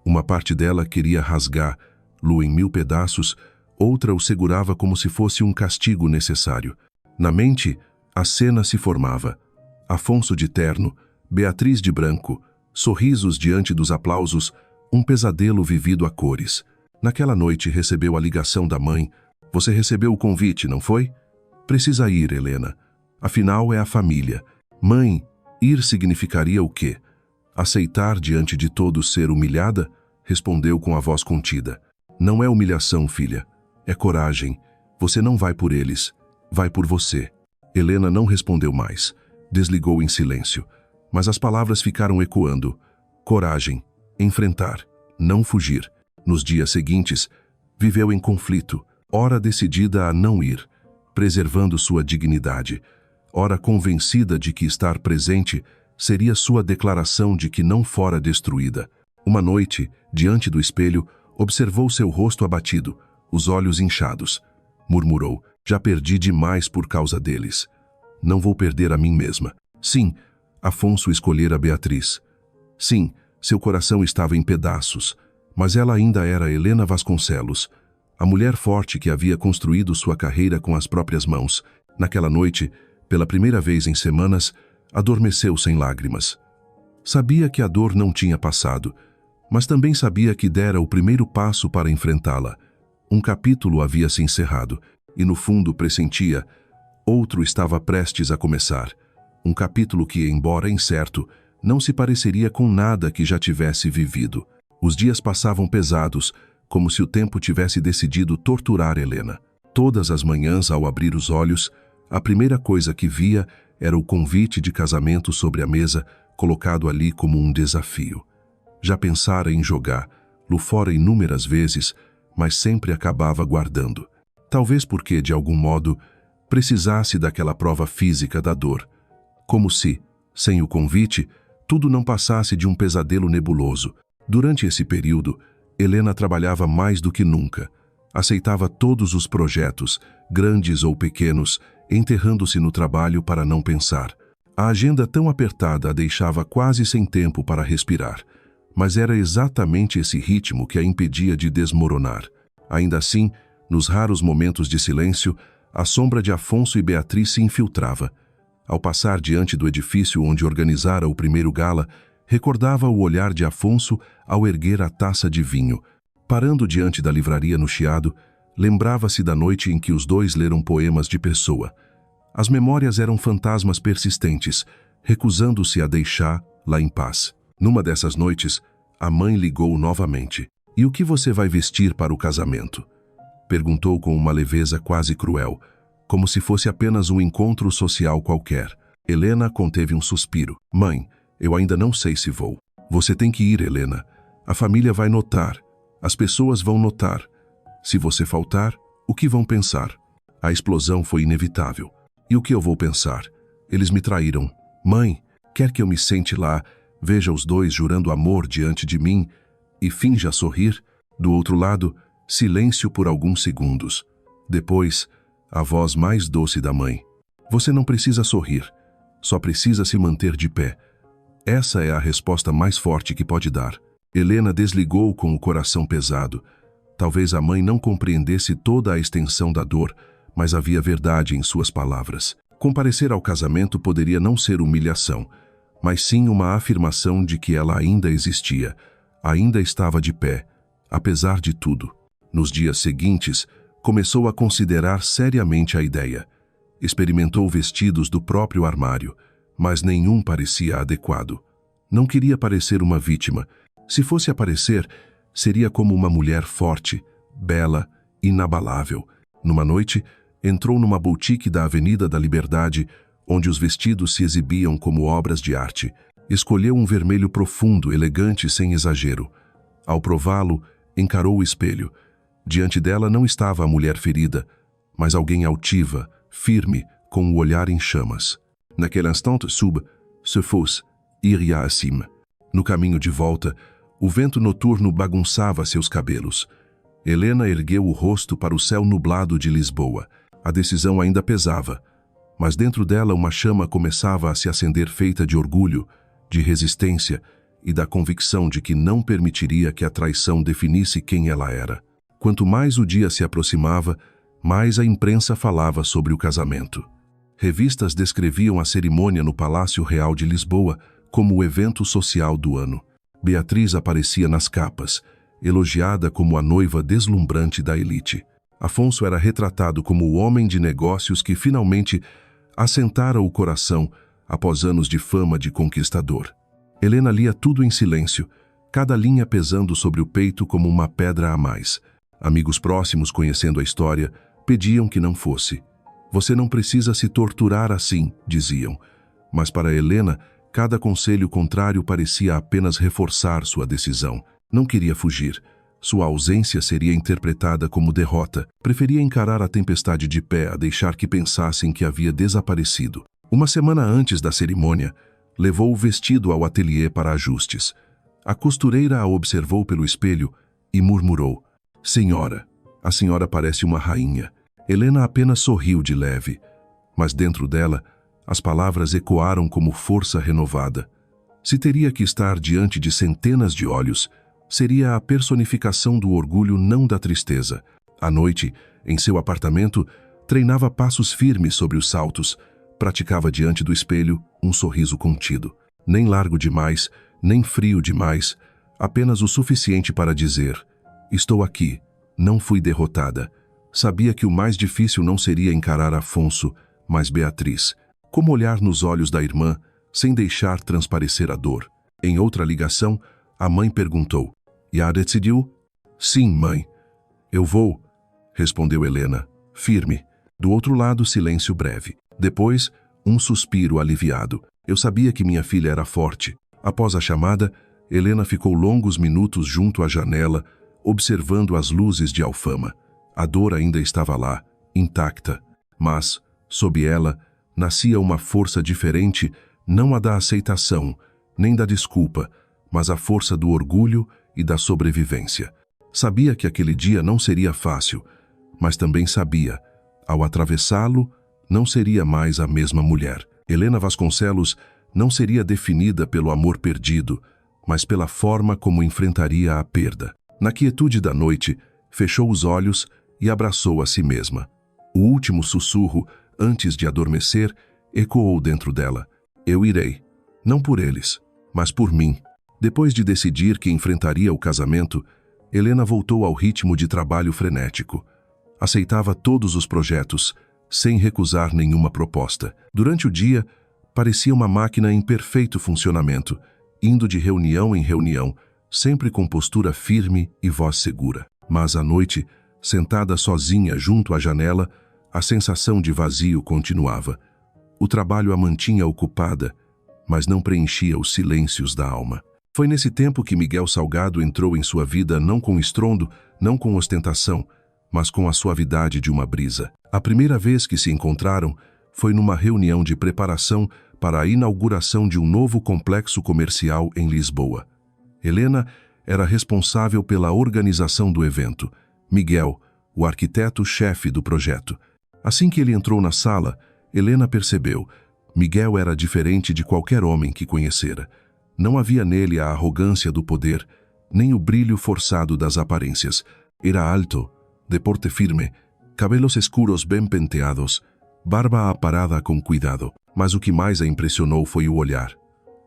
Uma parte dela queria rasgar-lo em 1000 pedaços, outra o segurava como se fosse um castigo necessário. Na mente, a cena se formava. Afonso de terno, Beatriz de branco, sorrisos diante dos aplausos, um pesadelo vivido a cores. Naquela noite recebeu a ligação da mãe. Você recebeu o convite, não foi? Precisa ir, Helena. Afinal, é a família. Mãe, ir significaria o quê? Aceitar diante de todos ser humilhada? Respondeu com a voz contida. Não é humilhação, filha. É coragem. Você não vai por eles. Vai por você. Helena não respondeu mais. Desligou em silêncio. Mas as palavras ficaram ecoando. Coragem. Enfrentar. Não fugir. Nos dias seguintes, viveu em conflito. Ora decidida a não ir, preservando sua dignidade. Ora convencida de que estar presente seria sua declaração de que não fora destruída. Uma noite, diante do espelho, observou seu rosto abatido, os olhos inchados. Murmurou, já perdi demais por causa deles. Não vou perder a mim mesma. Sim, Afonso escolhera Beatriz. Sim, seu coração estava em pedaços, mas ela ainda era Helena Vasconcelos, a mulher forte que havia construído sua carreira com as próprias mãos. Naquela noite, pela primeira vez em semanas, adormeceu sem lágrimas. Sabia que a dor não tinha passado, mas também sabia que dera o primeiro passo para enfrentá-la. Um capítulo havia se encerrado, e no fundo pressentia, outro estava prestes a começar. Um capítulo que, embora incerto, não se pareceria com nada que já tivesse vivido. Os dias passavam pesados, como se o tempo tivesse decidido torturar Helena. Todas as manhãs, ao abrir os olhos, a primeira coisa que via era o convite de casamento sobre a mesa, colocado ali como um desafio. Já pensara em jogar-lo fora inúmeras vezes, mas sempre acabava guardando. Talvez porque, de algum modo, precisasse daquela prova física da dor. Como se, sem o convite, tudo não passasse de um pesadelo nebuloso. Durante esse período, Helena trabalhava mais do que nunca. Aceitava todos os projetos, grandes ou pequenos, enterrando-se no trabalho para não pensar. A agenda tão apertada a deixava quase sem tempo para respirar. Mas era exatamente esse ritmo que a impedia de desmoronar. Ainda assim, nos raros momentos de silêncio, a sombra de Afonso e Beatriz se infiltrava. Ao passar diante do edifício onde organizara o primeiro gala, recordava o olhar de Afonso ao erguer a taça de vinho. Parando diante da livraria no Chiado, lembrava-se da noite em que os dois leram poemas de Pessoa. As memórias eram fantasmas persistentes, recusando-se a deixá-la em paz. Numa dessas noites, a mãe ligou novamente. "E o que você vai vestir para o casamento?" Perguntou com uma leveza quase cruel, como se fosse apenas um encontro social qualquer. Helena conteve um suspiro. "Mãe, eu ainda não sei se vou." "Você tem que ir, Helena. A família vai notar. As pessoas vão notar. Se você faltar, o que vão pensar?" A explosão foi inevitável. "E o que eu vou pensar? Eles me traíram. Mãe, quer que eu me sente lá, veja os dois jurando amor diante de mim e finja sorrir?" Do outro lado, silêncio por alguns segundos. Depois, a voz mais doce da mãe. "Você não precisa sorrir. Só precisa se manter de pé. Essa é a resposta mais forte que pode dar." Helena desligou com o coração pesado. Talvez a mãe não compreendesse toda a extensão da dor, mas havia verdade em suas palavras. Comparecer ao casamento poderia não ser humilhação, mas sim uma afirmação de que ela ainda existia, ainda estava de pé, apesar de tudo. Nos dias seguintes, começou a considerar seriamente a ideia. Experimentou vestidos do próprio armário, mas nenhum parecia adequado. Não queria parecer uma vítima. Se fosse aparecer, seria como uma mulher forte, bela, inabalável. Numa noite, entrou numa boutique da Avenida da Liberdade, onde os vestidos se exibiam como obras de arte. Escolheu um vermelho profundo, elegante sem exagero. Ao prová-lo, encarou o espelho. Diante dela não estava a mulher ferida, mas alguém altiva, firme, com o olhar em chamas. Naquele instante, se fosse, iria acima. No caminho de volta, o vento noturno bagunçava seus cabelos. Helena ergueu o rosto para o céu nublado de Lisboa. A decisão ainda pesava, mas dentro dela uma chama começava a se acender, feita de orgulho, de resistência e da convicção de que não permitiria que a traição definisse quem ela era. Quanto mais o dia se aproximava, mais a imprensa falava sobre o casamento. Revistas descreviam a cerimônia no Palácio Real de Lisboa como o evento social do ano. Beatriz aparecia nas capas, elogiada como a noiva deslumbrante da elite. Afonso era retratado como o homem de negócios que finalmente assentara o coração após anos de fama de conquistador. Helena lia tudo em silêncio, cada linha pesando sobre o peito como uma pedra a mais. Amigos próximos, conhecendo a história, pediam que não fosse. "Você não precisa se torturar assim", diziam. Mas para Helena, cada conselho contrário parecia apenas reforçar sua decisão. Não queria fugir. Sua ausência seria interpretada como derrota. Preferia encarar a tempestade de pé a deixar que pensassem que havia desaparecido. Uma semana antes da cerimônia, levou o vestido ao ateliê para ajustes. A costureira a observou pelo espelho e murmurou: "Senhora, a senhora parece uma rainha." Helena apenas sorriu de leve, mas dentro dela, as palavras ecoaram como força renovada. Se teria que estar diante de centenas de olhos, seria a personificação do orgulho, não da tristeza. À noite, em seu apartamento, treinava passos firmes sobre os saltos, praticava diante do espelho um sorriso contido. Nem largo demais, nem frio demais, apenas o suficiente para dizer: "Estou aqui, não fui derrotada." Sabia que o mais difícil não seria encarar Afonso, mas Beatriz. Como olhar nos olhos da irmã, sem deixar transparecer a dor? Em outra ligação, a mãe perguntou: Já decidiu? Sim, mãe. Eu vou, respondeu Helena, firme. Do outro lado, silêncio breve. Depois, um suspiro aliviado. Eu sabia que minha filha era forte. Após a chamada, Helena ficou longos minutos junto à janela, observando as luzes de Alfama. A dor ainda estava lá, intacta. Mas, sob ela, nascia uma força diferente, não a da aceitação, nem da desculpa, mas a força do orgulho e da sobrevivência. Sabia que aquele dia não seria fácil, mas também sabia, ao atravessá-lo, não seria mais a mesma mulher. Helena Vasconcelos não seria definida pelo amor perdido, mas pela forma como enfrentaria a perda. Na quietude da noite, fechou os olhos e abraçou a si mesma. O último sussurro, antes de adormecer, ecoou dentro dela. Eu irei, não por eles, mas por mim. Depois de decidir que enfrentaria o casamento, Helena voltou ao ritmo de trabalho frenético. Aceitava todos os projetos, sem recusar nenhuma proposta. Durante o dia, parecia uma máquina em perfeito funcionamento, indo de reunião em reunião, sempre com postura firme e voz segura. Mas à noite, sentada sozinha junto à janela, a sensação de vazio continuava. O trabalho a mantinha ocupada, mas não preenchia os silêncios da alma. Foi nesse tempo que Miguel Salgado entrou em sua vida não com estrondo, não com ostentação, mas com a suavidade de uma brisa. A primeira vez que se encontraram foi numa reunião de preparação para a inauguração de um novo complexo comercial em Lisboa. Helena era responsável pela organização do evento. Miguel, o arquiteto-chefe do projeto. Assim que ele entrou na sala, Helena percebeu. Miguel era diferente de qualquer homem que conhecera. Não havia nele a arrogância do poder, nem o brilho forçado das aparências. Era alto, de porte firme, cabelos escuros bem penteados, barba aparada com cuidado. Mas o que mais a impressionou foi o olhar.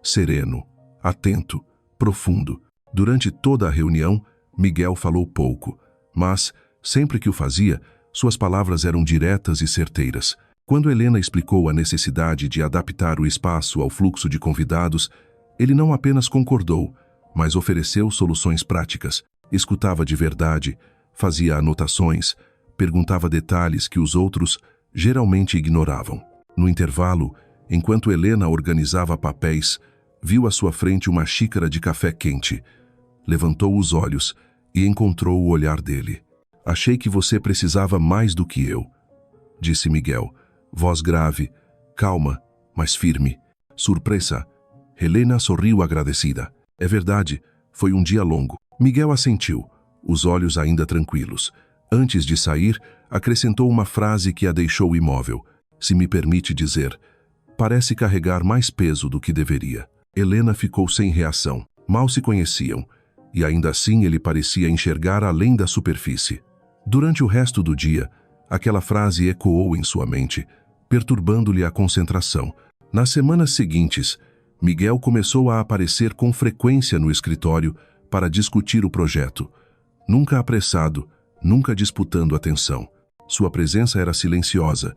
Sereno, atento, profundo. Durante toda a reunião, Miguel falou pouco, mas, sempre que o fazia, suas palavras eram diretas e certeiras. Quando Helena explicou a necessidade de adaptar o espaço ao fluxo de convidados, ele não apenas concordou, mas ofereceu soluções práticas. Escutava de verdade, fazia anotações, perguntava detalhes que os outros geralmente ignoravam. No intervalo, enquanto Helena organizava papéis, viu à sua frente uma xícara de café quente. Levantou os olhos e encontrou o olhar dele. Achei que você precisava mais do que eu, disse Miguel, voz grave, calma, mas firme. Surpresa. Helena sorriu agradecida. É verdade, foi um dia longo. Miguel assentiu, os olhos ainda tranquilos. Antes de sair, acrescentou uma frase que a deixou imóvel. Se me permite dizer, parece carregar mais peso do que deveria. Helena ficou sem reação. Mal se conheciam, e ainda assim ele parecia enxergar além da superfície. Durante o resto do dia, aquela frase ecoou em sua mente, perturbando-lhe a concentração. Nas semanas seguintes, Miguel começou a aparecer com frequência no escritório para discutir o projeto. Nunca apressado, nunca disputando atenção. Sua presença era silenciosa,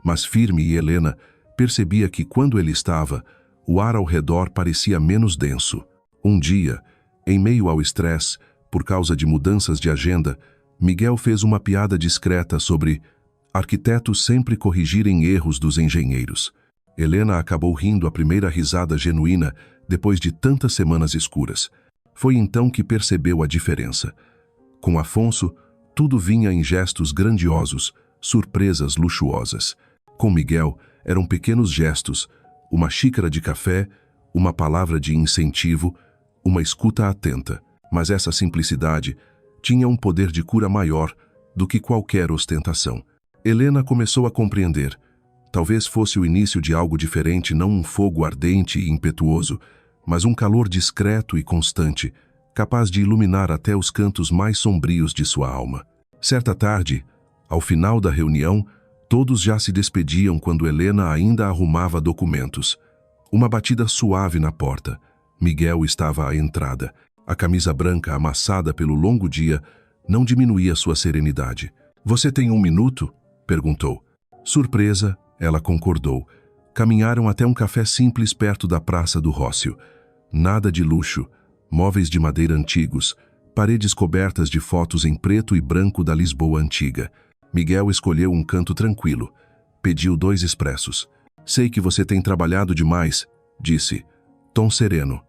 mas firme, e Helena percebia que quando ele estava, o ar ao redor parecia menos denso. Um dia, em meio ao estresse, por causa de mudanças de agenda, Miguel fez uma piada discreta sobre arquitetos sempre corrigirem erros dos engenheiros. Helena acabou rindo a primeira risada genuína depois de tantas semanas escuras. Foi então que percebeu a diferença. Com Afonso, tudo vinha em gestos grandiosos, surpresas luxuosas. Com Miguel, eram pequenos gestos, uma xícara de café, uma palavra de incentivo, uma escuta atenta. Mas essa simplicidade tinha um poder de cura maior do que qualquer ostentação. Helena começou a compreender. Talvez fosse o início de algo diferente, não um fogo ardente e impetuoso, mas um calor discreto e constante, capaz de iluminar até os cantos mais sombrios de sua alma. Certa tarde, ao final da reunião, todos já se despediam quando Helena ainda arrumava documentos. Uma batida suave na porta. Miguel estava à entrada. A camisa branca, amassada pelo longo dia, não diminuía sua serenidade. "Você tem 1 minuto?" perguntou. Surpresa, ela concordou. Caminharam até um café simples perto da Praça do Rócio. Nada de luxo, móveis de madeira antigos, paredes cobertas de fotos em preto e branco da Lisboa antiga. Miguel escolheu um canto tranquilo. Pediu 2 expressos. Sei que você tem trabalhado demais, disse, tom sereno.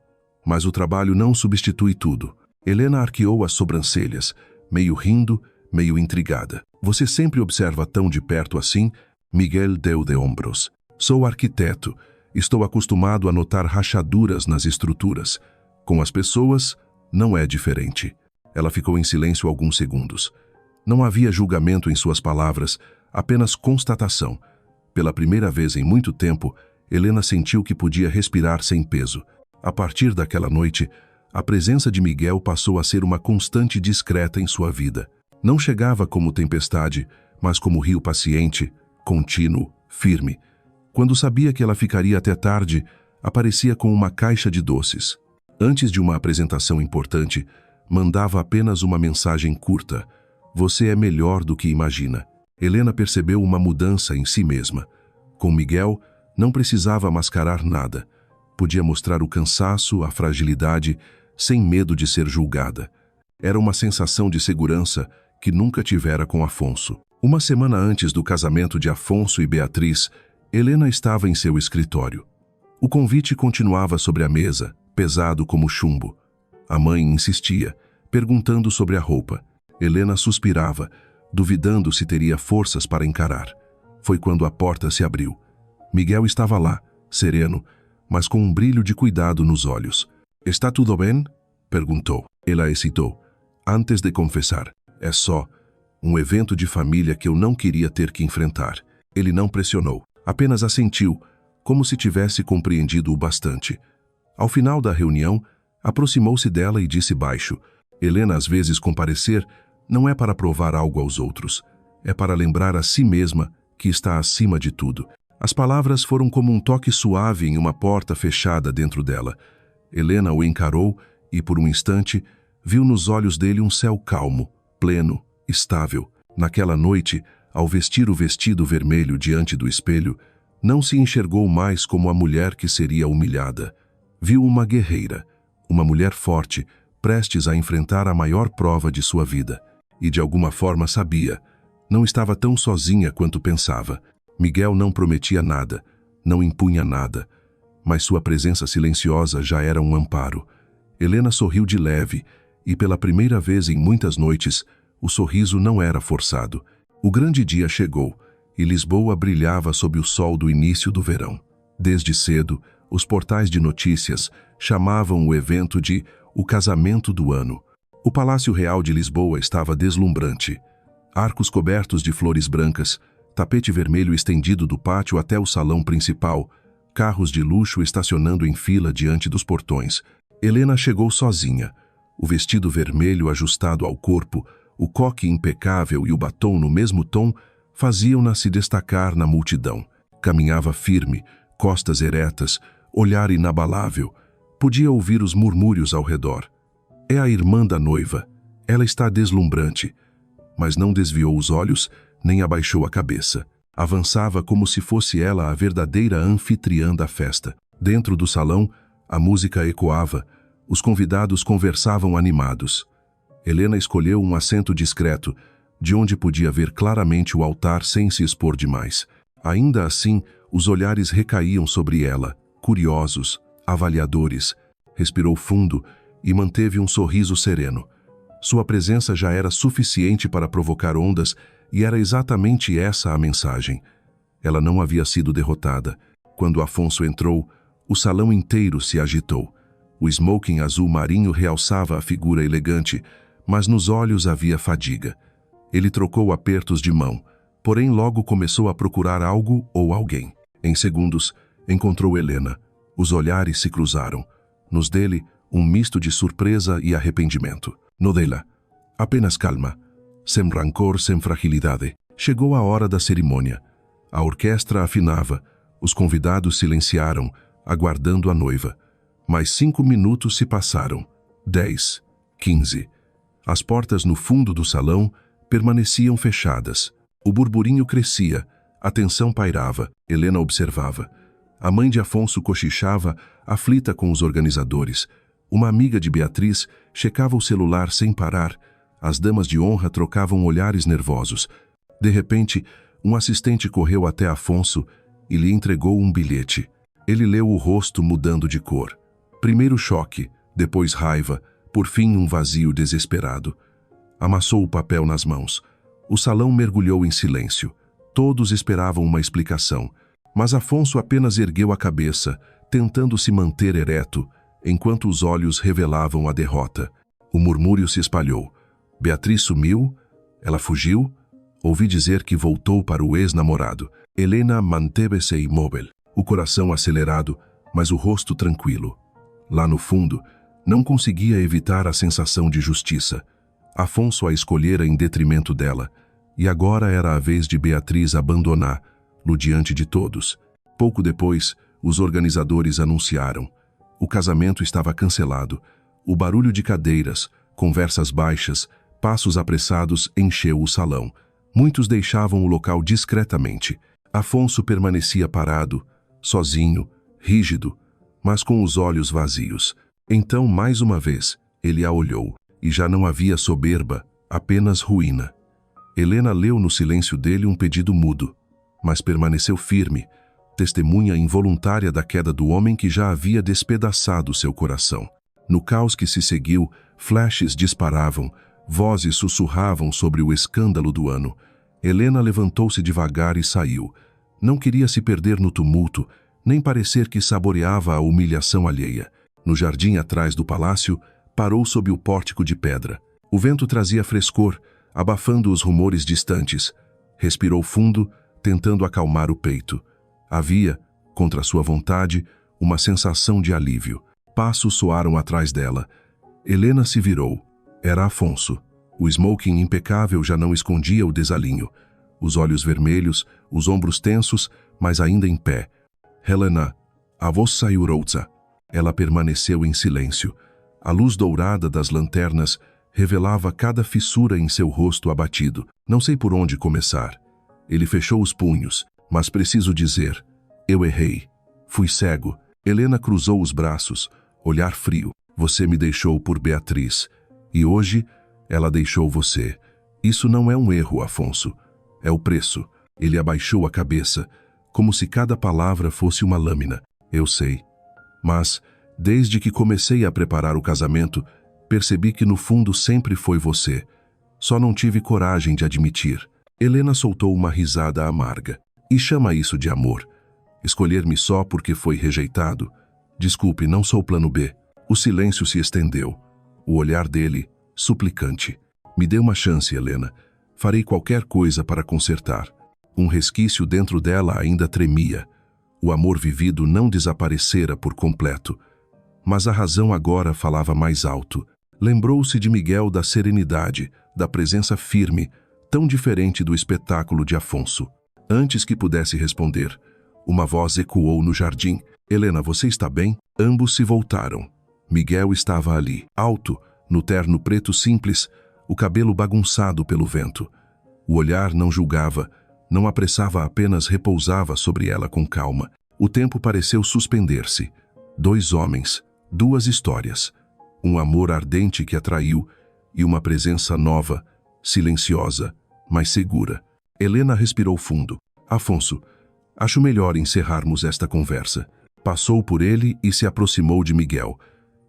Mas o trabalho não substitui tudo. Helena arqueou as sobrancelhas, meio rindo, meio intrigada. Você sempre observa tão de perto assim? Miguel deu de ombros. Sou arquiteto. Estou acostumado a notar rachaduras nas estruturas. Com as pessoas, não é diferente. Ela ficou em silêncio alguns segundos. Não havia julgamento em suas palavras, apenas constatação. Pela primeira vez em muito tempo, Helena sentiu que podia respirar sem peso. A partir daquela noite, a presença de Miguel passou a ser uma constante discreta em sua vida. Não chegava como tempestade, mas como rio paciente, contínuo, firme. Quando sabia que ela ficaria até tarde, aparecia com uma caixa de doces. Antes de uma apresentação importante, mandava apenas uma mensagem curta. Você é melhor do que imagina. Helena percebeu uma mudança em si mesma. Com Miguel, não precisava mascarar nada. Podia mostrar o cansaço, a fragilidade, sem medo de ser julgada. Era uma sensação de segurança que nunca tivera com Afonso. Uma semana antes do casamento de Afonso e Beatriz, Helena estava em seu escritório. O convite continuava sobre a mesa, pesado como chumbo. A mãe insistia, perguntando sobre a roupa. Helena suspirava, duvidando se teria forças para encarar. Foi quando a porta se abriu. Miguel estava lá, sereno, mas com um brilho de cuidado nos olhos. «Está tudo bem?» perguntou. Ela hesitou. Antes de confessar, é só um evento de família que eu não queria ter que enfrentar. Ele não pressionou, apenas assentiu, como se tivesse compreendido o bastante. Ao final da reunião, aproximou-se dela e disse baixo: Helena, às vezes comparecer não é para provar algo aos outros, é para lembrar a si mesma que está acima de tudo. As palavras foram como um toque suave em uma porta fechada dentro dela. Helena o encarou e, por um instante, viu nos olhos dele um céu calmo, pleno, estável. Naquela noite, ao vestir o vestido vermelho diante do espelho, não se enxergou mais como a mulher que seria humilhada. Viu uma guerreira, uma mulher forte, prestes a enfrentar a maior prova de sua vida. E de alguma forma sabia, não estava tão sozinha quanto pensava. Miguel não prometia nada, não impunha nada, mas sua presença silenciosa já era um amparo. Helena sorriu de leve, e pela primeira vez em muitas noites, o sorriso não era forçado. O grande dia chegou, e Lisboa brilhava sob o sol do início do verão. Desde cedo, os portais de notícias chamavam o evento de o casamento do ano. O Palácio Real de Lisboa estava deslumbrante. Arcos cobertos de flores brancas, tapete vermelho estendido do pátio até o salão principal, carros de luxo estacionando em fila diante dos portões. Helena chegou sozinha. O vestido vermelho ajustado ao corpo, o coque impecável e o batom no mesmo tom faziam-na se destacar na multidão. Caminhava firme, costas eretas, olhar inabalável. Podia ouvir os murmúrios ao redor. É a irmã da noiva. Ela está deslumbrante. Mas não desviou os olhos, nem abaixou a cabeça. Avançava como se fosse ela a verdadeira anfitriã da festa. Dentro do salão, a música ecoava. Os convidados conversavam animados. Helena escolheu um assento discreto, de onde podia ver claramente o altar sem se expor demais. Ainda assim, os olhares recaíam sobre ela, curiosos, avaliadores. Respirou fundo e manteve um sorriso sereno. Sua presença já era suficiente para provocar ondas e era exatamente essa a mensagem. Ela não havia sido derrotada. Quando Afonso entrou, o salão inteiro se agitou. O smoking azul marinho realçava a figura elegante, mas nos olhos havia fadiga. Ele trocou apertos de mão, porém logo começou a procurar algo ou alguém. Em segundos, encontrou Helena. Os olhares se cruzaram. Nos dele, um misto de surpresa e arrependimento. No dela, apenas calma, sem rancor, sem fragilidade. Chegou a hora da cerimônia. A orquestra afinava, os convidados silenciaram, aguardando a noiva. Mais 5 minutos se passaram. 10, 15. As portas no fundo do salão permaneciam fechadas. O burburinho crescia, a tensão pairava. Helena observava. A mãe de Afonso cochichava, aflita com os organizadores. Uma amiga de Beatriz checava o celular sem parar. As damas de honra trocavam olhares nervosos. De repente, um assistente correu até Afonso e lhe entregou um bilhete. Ele leu o rosto mudando de cor. Primeiro choque, depois raiva, por fim um vazio desesperado. Amassou o papel nas mãos. O salão mergulhou em silêncio. Todos esperavam uma explicação, mas Afonso apenas ergueu a cabeça, tentando se manter ereto, enquanto os olhos revelavam a derrota. O murmúrio se espalhou. Beatriz sumiu? Ela fugiu? Ouvi dizer que voltou para o ex-namorado. Helena manteve-se imóvel, o coração acelerado, mas o rosto tranquilo. Lá no fundo, não conseguia evitar a sensação de justiça. Afonso a escolhera em detrimento dela, e agora era a vez de Beatriz abandoná-lo diante de todos. Pouco depois, os organizadores anunciaram. O casamento estava cancelado. O barulho de cadeiras, conversas baixas, passos apressados encheu o salão. Muitos deixavam o local discretamente. Afonso permanecia parado, sozinho, rígido, mas com os olhos vazios. Então, mais uma vez, ele a olhou, e já não havia soberba, apenas ruína. Helena leu no silêncio dele um pedido mudo, mas permaneceu firme, testemunha involuntária da queda do homem que já havia despedaçado seu coração. No caos que se seguiu, flashes disparavam, vozes sussurravam sobre o escândalo do ano. Helena levantou-se devagar e saiu. Não queria se perder no tumulto, nem parecer que saboreava a humilhação alheia. No jardim atrás do palácio, parou sob o pórtico de pedra. O vento trazia frescor, abafando os rumores distantes. Respirou fundo, tentando acalmar o peito. Havia, contra sua vontade, uma sensação de alívio. Passos soaram atrás dela. Helena se virou. Era Afonso. O smoking impecável já não escondia o desalinho. Os olhos vermelhos, os ombros tensos, mas ainda em pé. Helena, a voz saiu rouza. Ela permaneceu em silêncio. A luz dourada das lanternas revelava cada fissura em seu rosto abatido. Não sei por onde começar. Ele fechou os punhos, mas preciso dizer, eu errei. Fui cego. Helena cruzou os braços, olhar frio. Você me deixou por Beatriz. E hoje, ela deixou você. Isso não é um erro, Afonso. É o preço. Ele abaixou a cabeça, como se cada palavra fosse uma lâmina. Eu sei. Mas, desde que comecei a preparar o casamento, percebi que no fundo sempre foi você. Só não tive coragem de admitir. Helena soltou uma risada amarga. E chama isso de amor. Escolher-me só porque foi rejeitado? Desculpe, não sou plano B. O silêncio se estendeu. O olhar dele, suplicante. Me dê uma chance, Helena. Farei qualquer coisa para consertar. Um resquício dentro dela ainda tremia. O amor vivido não desaparecera por completo. Mas a razão agora falava mais alto. Lembrou-se de Miguel, da serenidade, da presença firme, tão diferente do espetáculo de Afonso. Antes que pudesse responder, uma voz ecoou no jardim. Helena, você está bem? Ambos se voltaram. Miguel estava ali, alto, no terno preto simples, o cabelo bagunçado pelo vento. O olhar não julgava, não apressava, apenas repousava sobre ela com calma. O tempo pareceu suspender-se. Dois homens, duas histórias. Um amor ardente que atraiu e uma presença nova, silenciosa, mas segura. Helena respirou fundo. Afonso, acho melhor encerrarmos esta conversa. Passou por ele e se aproximou de Miguel.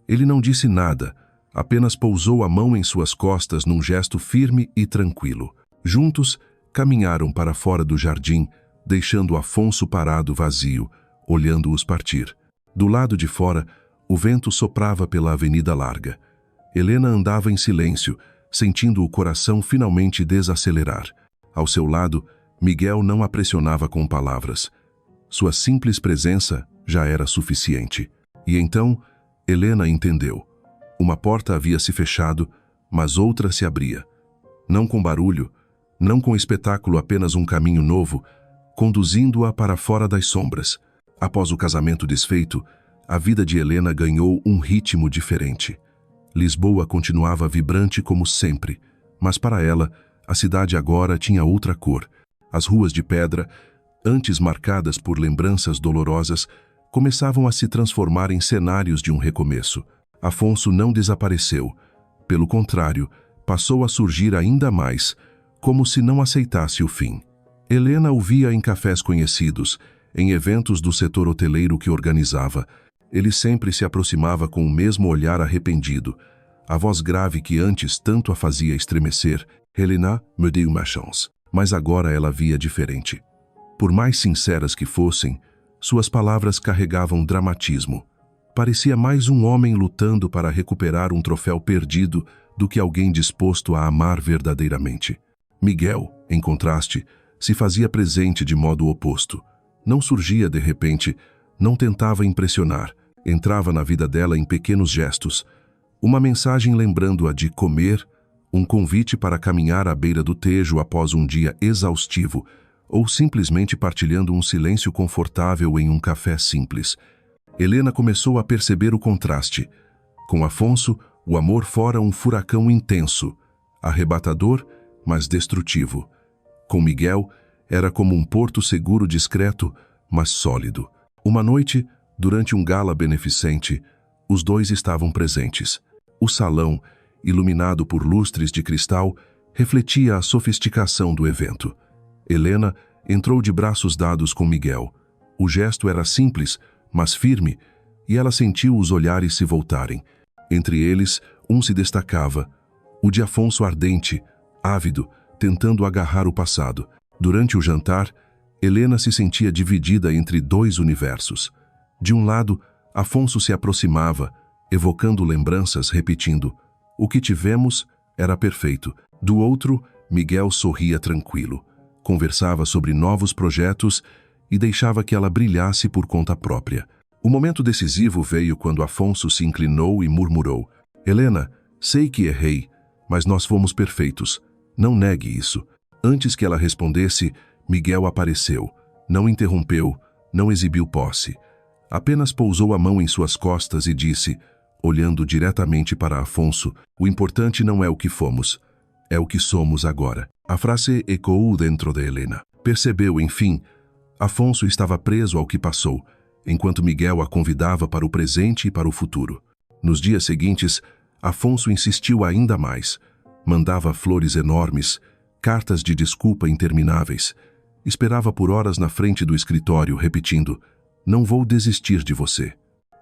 Ele não disse nada, apenas pousou a mão em suas costas num gesto firme e tranquilo. Juntos, caminharam para fora do jardim, deixando Afonso parado vazio, olhando-os partir. Do lado de fora, o vento soprava pela avenida larga. Helena andava em silêncio, sentindo o coração finalmente desacelerar. Ao seu lado, Miguel não a pressionava com palavras. Sua simples presença já era suficiente. E então, Helena entendeu. Uma porta havia se fechado, mas outra se abria. Não com barulho, não com espetáculo, apenas um caminho novo, conduzindo-a para fora das sombras. Após o casamento desfeito, a vida de Helena ganhou um ritmo diferente. Lisboa continuava vibrante como sempre, mas para ela, a cidade agora tinha outra cor. As ruas de pedra, antes marcadas por lembranças dolorosas, começavam a se transformar em cenários de um recomeço. Afonso não desapareceu. Pelo contrário, passou a surgir ainda mais, como se não aceitasse o fim. Helena o via em cafés conhecidos, em eventos do setor hoteleiro que organizava. Ele sempre se aproximava com o mesmo olhar arrependido. A voz grave que antes tanto a fazia estremecer, Helena, me deu uma chance. Mas agora ela via diferente. Por mais sinceras que fossem, suas palavras carregavam dramatismo. Parecia mais um homem lutando para recuperar um troféu perdido do que alguém disposto a amar verdadeiramente. Miguel, em contraste, se fazia presente de modo oposto. Não surgia de repente, não tentava impressionar, entrava na vida dela em pequenos gestos. Uma mensagem lembrando-a de comer, um convite para caminhar à beira do Tejo após um dia exaustivo, ou simplesmente partilhando um silêncio confortável em um café simples. Helena começou a perceber o contraste. Com Afonso, o amor fora um furacão intenso, arrebatador, mas destrutivo. Com Miguel, era como um porto seguro discreto, mas sólido. Uma noite, durante um gala beneficente, os dois estavam presentes. O salão, iluminado por lustres de cristal, refletia a sofisticação do evento. Helena entrou de braços dados com Miguel. O gesto era simples, mas firme, e ela sentiu os olhares se voltarem. Entre eles, um se destacava, o de Afonso ardente, ávido, tentando agarrar o passado. Durante o jantar, Helena se sentia dividida entre dois universos. De um lado, Afonso se aproximava, evocando lembranças, repetindo: "O que tivemos era perfeito". Do outro, Miguel sorria tranquilo, conversava sobre novos projetos e deixava que ela brilhasse por conta própria. O momento decisivo veio quando Afonso se inclinou e murmurou: "Helena, sei que errei, mas nós fomos perfeitos. Não negue isso". Antes que ela respondesse, Miguel apareceu. Não interrompeu, não exibiu posse. Apenas pousou a mão em suas costas e disse, olhando diretamente para Afonso: "O importante não é o que fomos, é o que somos agora". A frase ecoou dentro de Helena. Percebeu, enfim, Afonso estava preso ao que passou, enquanto Miguel a convidava para o presente e para o futuro. Nos dias seguintes, Afonso insistiu ainda mais. Mandava flores enormes, cartas de desculpa intermináveis. Esperava por horas na frente do escritório, repetindo: "Não vou desistir de você".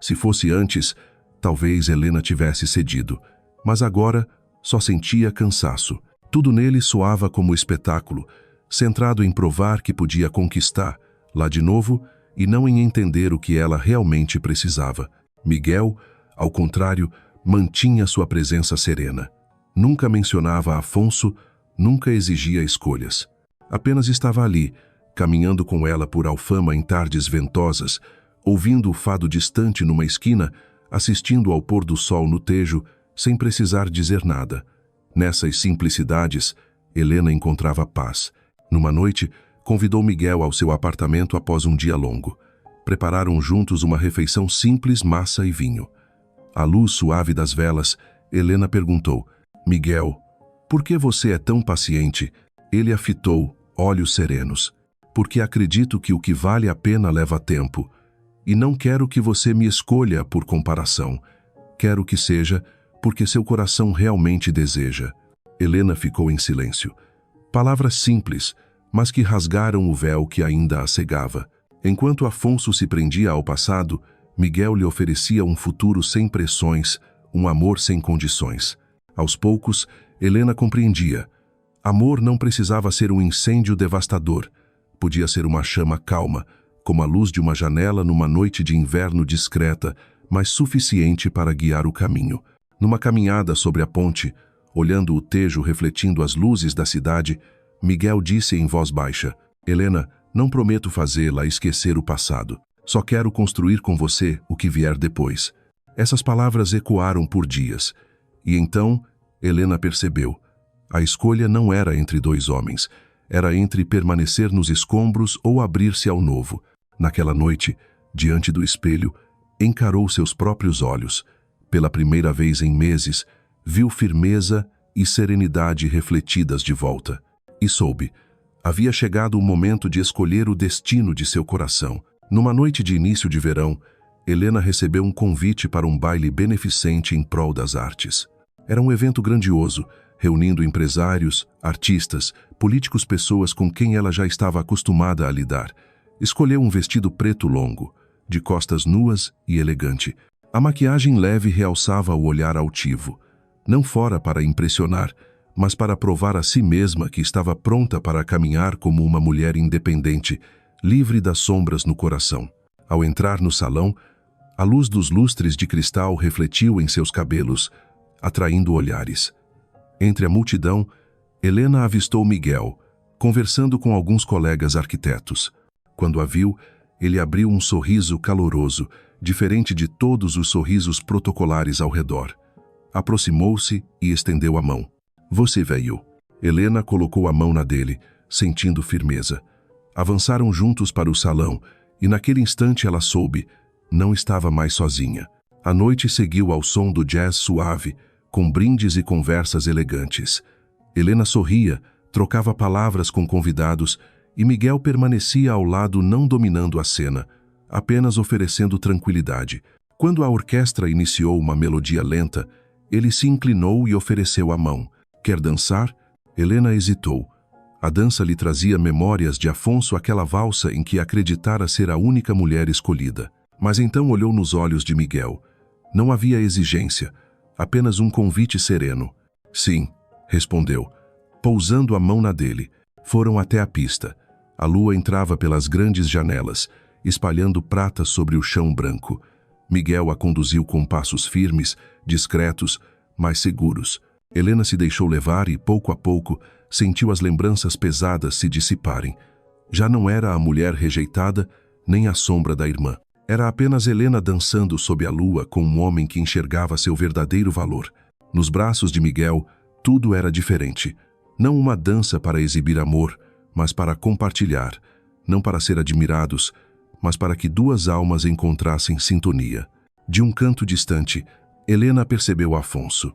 Se fosse antes, talvez Helena tivesse cedido, mas agora só sentia cansaço. Tudo nele soava como espetáculo, centrado em provar que podia conquistar, lá de novo, e não em entender o que ela realmente precisava. Miguel, ao contrário, mantinha sua presença serena. Nunca mencionava Afonso, nunca exigia escolhas. Apenas estava ali, caminhando com ela por Alfama em tardes ventosas, ouvindo o fado distante numa esquina, assistindo ao pôr do sol no Tejo, sem precisar dizer nada. Nessas simplicidades, Helena encontrava paz. Numa noite, convidou Miguel ao seu apartamento após um dia longo. Prepararam juntos uma refeição simples, massa e vinho. À luz suave das velas, Helena perguntou: "Miguel, por que você é tão paciente?" Ele a fitou, olhos serenos. "Porque acredito que o que vale a pena leva tempo. E não quero que você me escolha por comparação. Quero que seja porque seu coração realmente deseja". Helena ficou em silêncio. Palavras simples, mas que rasgaram o véu que ainda a cegava. Enquanto Afonso se prendia ao passado, Miguel lhe oferecia um futuro sem pressões, um amor sem condições. Aos poucos, Helena compreendia. Amor não precisava ser um incêndio devastador. Podia ser uma chama calma, como a luz de uma janela numa noite de inverno discreta, mas suficiente para guiar o caminho. Numa caminhada sobre a ponte, olhando o Tejo refletindo as luzes da cidade, Miguel disse em voz baixa: "Helena, não prometo fazê-la esquecer o passado. Só quero construir com você o que vier depois". Essas palavras ecoaram por dias. E então, Helena percebeu. A escolha não era entre dois homens. Era entre permanecer nos escombros ou abrir-se ao novo. Naquela noite, diante do espelho, encarou seus próprios olhos. Pela primeira vez em meses, viu firmeza e serenidade refletidas de volta. E soube. Havia chegado o momento de escolher o destino de seu coração. Numa noite de início de verão, Helena recebeu um convite para um baile beneficente em prol das artes. Era um evento grandioso, reunindo empresários, artistas, políticos, pessoas com quem ela já estava acostumada a lidar. Escolheu um vestido preto longo, de costas nuas e elegante. A maquiagem leve realçava o olhar altivo, não fora para impressionar, mas para provar a si mesma que estava pronta para caminhar como uma mulher independente, livre das sombras no coração. Ao entrar no salão, a luz dos lustres de cristal refletiu em seus cabelos, atraindo olhares. Entre a multidão, Helena avistou Miguel, conversando com alguns colegas arquitetos. Quando a viu, ele abriu um sorriso caloroso, diferente de todos os sorrisos protocolares ao redor. Aproximou-se e estendeu a mão. "Você veio." Helena colocou a mão na dele, sentindo firmeza. Avançaram juntos para o salão, e naquele instante ela soube, não estava mais sozinha. A noite seguiu ao som do jazz suave, com brindes e conversas elegantes. Helena sorria, trocava palavras com convidados, e Miguel permanecia ao lado, não dominando a cena, apenas oferecendo tranquilidade. Quando a orquestra iniciou uma melodia lenta, ele se inclinou e ofereceu a mão. "Quer dançar?" Helena hesitou. A dança lhe trazia memórias de Afonso, aquela valsa em que acreditara ser a única mulher escolhida. Mas então olhou nos olhos de Miguel. Não havia exigência, apenas um convite sereno. "Sim", respondeu, pousando a mão na dele. Foram até a pista. A lua entrava pelas grandes janelas, espalhando prata sobre o chão branco. Miguel a conduziu com passos firmes, discretos, mas seguros. Helena se deixou levar e, pouco a pouco, sentiu as lembranças pesadas se dissiparem. Já não era a mulher rejeitada, nem a sombra da irmã. Era apenas Helena dançando sob a lua com um homem que enxergava seu verdadeiro valor. Nos braços de Miguel, tudo era diferente. Não uma dança para exibir amor, mas para compartilhar. Não para ser admirados, mas para que duas almas encontrassem sintonia. De um canto distante, Helena percebeu Afonso.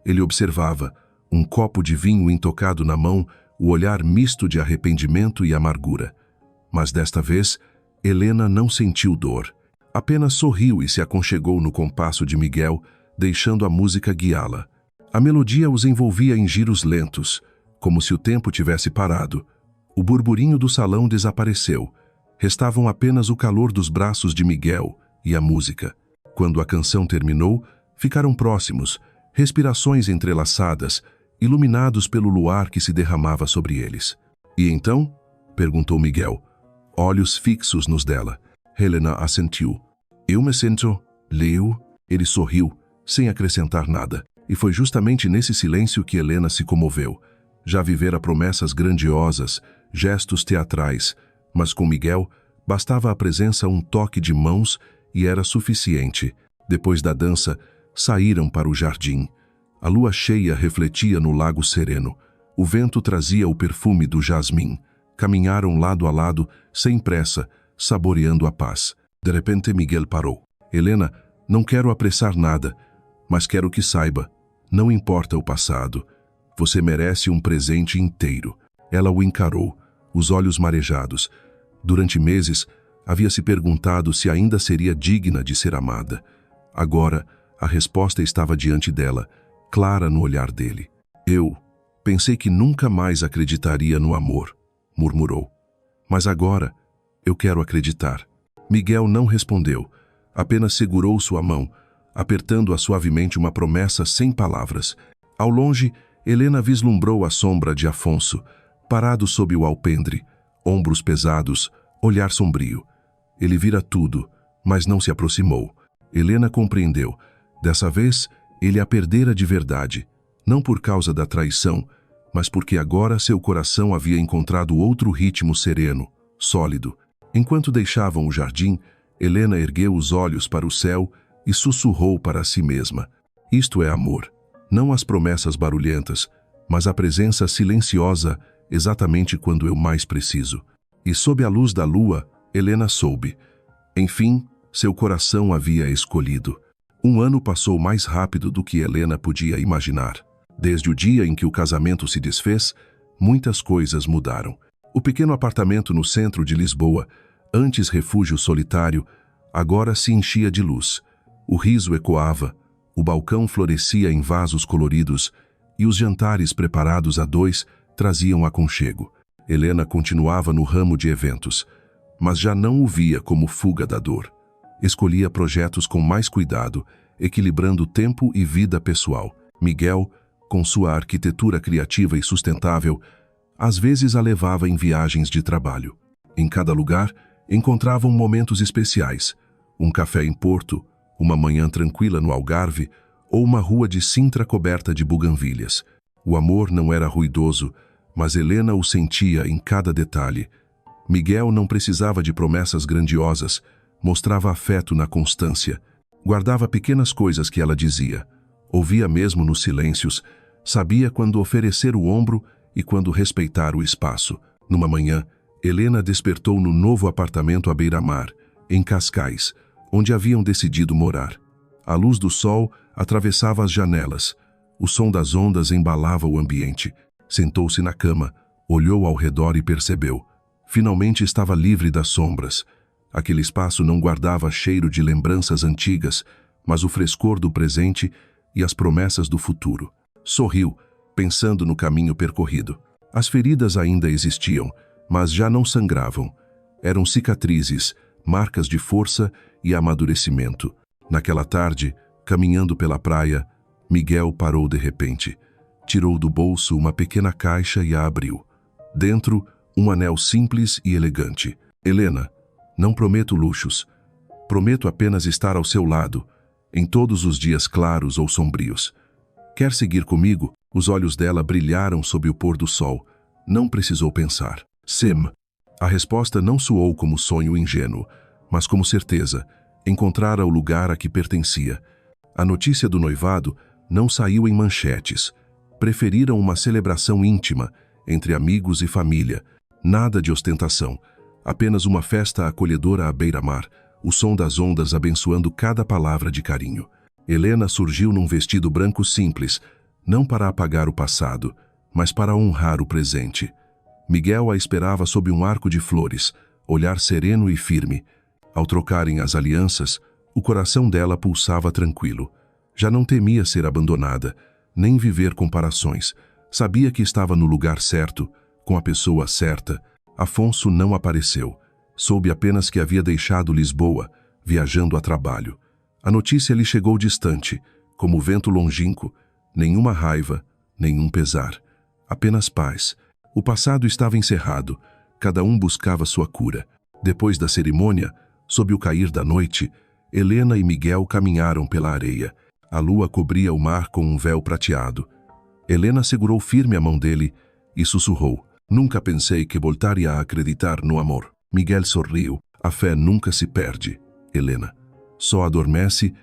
Ele observava, um copo de vinho intocado na mão, o olhar misto de arrependimento e amargura. Mas desta vez, Helena não sentiu dor. Apenas sorriu e se aconchegou no compasso de Miguel, deixando a música guiá-la. A melodia os envolvia em giros lentos, como se o tempo tivesse parado. O burburinho do salão desapareceu. Restavam apenas o calor dos braços de Miguel e a música. Quando a canção terminou, ficaram próximos, respirações entrelaçadas, iluminados pelo luar que se derramava sobre eles. "E então?" perguntou Miguel, olhos fixos nos dela. Helena assentiu. "Eu me sinto... Leo?" Ele sorriu, sem acrescentar nada. E foi justamente nesse silêncio que Helena se comoveu. Já vivera promessas grandiosas, gestos teatrais, mas com Miguel bastava a presença, um toque de mãos, e era suficiente. Depois da dança, saíram para o jardim. A lua cheia refletia no lago sereno. O vento trazia o perfume do jasmim. Caminharam lado a lado, sem pressa, saboreando a paz. De repente Miguel parou. "Helena, não quero apressar nada, mas quero que saiba, não importa o passado. Você merece um presente inteiro." Ela o encarou, os olhos marejados. Durante meses, havia se perguntado se ainda seria digna de ser amada. Agora, a resposta estava diante dela, clara no olhar dele. "Eu pensei que nunca mais acreditaria no amor", murmurou. "Mas agora, eu quero acreditar." Miguel não respondeu, apenas segurou sua mão, apertando-a suavemente, uma promessa sem palavras. Ao longe, Helena vislumbrou a sombra de Afonso, parado sob o alpendre, ombros pesados, olhar sombrio. Ele vira tudo, mas não se aproximou. Helena compreendeu. Dessa vez, ele a perdera de verdade, não por causa da traição, mas porque agora seu coração havia encontrado outro ritmo sereno, sólido. Enquanto deixavam o jardim, Helena ergueu os olhos para o céu e sussurrou para si mesma: "Isto é amor. Não as promessas barulhentas, mas a presença silenciosa exatamente quando eu mais preciso." E sob a luz da lua, Helena soube. Enfim, seu coração havia escolhido. Um ano passou mais rápido do que Helena podia imaginar. Desde o dia em que o casamento se desfez, muitas coisas mudaram. O pequeno apartamento no centro de Lisboa, antes refúgio solitário, agora se enchia de luz. O riso ecoava, o balcão florescia em vasos coloridos e os jantares preparados a dois traziam aconchego. Helena continuava no ramo de eventos, mas já não o via como fuga da dor. Escolhia projetos com mais cuidado, equilibrando tempo e vida pessoal. Miguel, com sua arquitetura criativa e sustentável, às vezes a levava em viagens de trabalho. Em cada lugar, encontravam momentos especiais, um café em Porto, uma manhã tranquila no Algarve ou uma rua de Sintra coberta de buganvílias. O amor não era ruidoso, mas Helena o sentia em cada detalhe. Miguel não precisava de promessas grandiosas, mostrava afeto na constância, guardava pequenas coisas que ela dizia, ouvia mesmo nos silêncios, sabia quando oferecer o ombro e quando respeitar o espaço. Numa manhã, Helena despertou no novo apartamento à beira-mar, em Cascais, onde haviam decidido morar. A luz do sol atravessava as janelas, o som das ondas embalava o ambiente. Sentou-se na cama, olhou ao redor e percebeu. Finalmente estava livre das sombras. Aquele espaço não guardava cheiro de lembranças antigas, mas o frescor do presente e as promessas do futuro. Sorriu, pensando no caminho percorrido. As feridas ainda existiam, mas já não sangravam. Eram cicatrizes, marcas de força e amadurecimento. Naquela tarde, caminhando pela praia, Miguel parou de repente. Tirou do bolso uma pequena caixa e a abriu. Dentro, um anel simples e elegante. Helena, não prometo luxos. Prometo apenas estar ao seu lado, em todos os dias claros ou sombrios. Quer seguir comigo? Os olhos dela brilharam sob o pôr do sol. Não precisou pensar. Sim. A resposta não soou como sonho ingênuo, mas como certeza. Encontrara o lugar a que pertencia. A notícia do noivado não saiu em manchetes. Preferiram uma celebração íntima, entre amigos e família. Nada de ostentação. Apenas uma festa acolhedora à beira-mar, o som das ondas abençoando cada palavra de carinho. Helena surgiu num vestido branco simples, não para apagar o passado, mas para honrar o presente. Miguel a esperava sob um arco de flores, olhar sereno e firme. Ao trocarem as alianças, o coração dela pulsava tranquilo. Já não temia ser abandonada, nem viver comparações. Sabia que estava no lugar certo, com a pessoa certa. Afonso não apareceu. Soube apenas que havia deixado Lisboa, viajando a trabalho. A notícia lhe chegou distante, como vento longínquo. Nenhuma raiva, nenhum pesar. Apenas paz. O passado estava encerrado. Cada um buscava sua cura. Depois da cerimônia, sob o cair da noite, Helena e Miguel caminharam pela areia. A lua cobria o mar com um véu prateado. Helena segurou firme a mão dele e sussurrou. Nunca pensei que voltaria a acreditar no amor. Miguel sorriu. A fé nunca se perde, Helena. Só adormece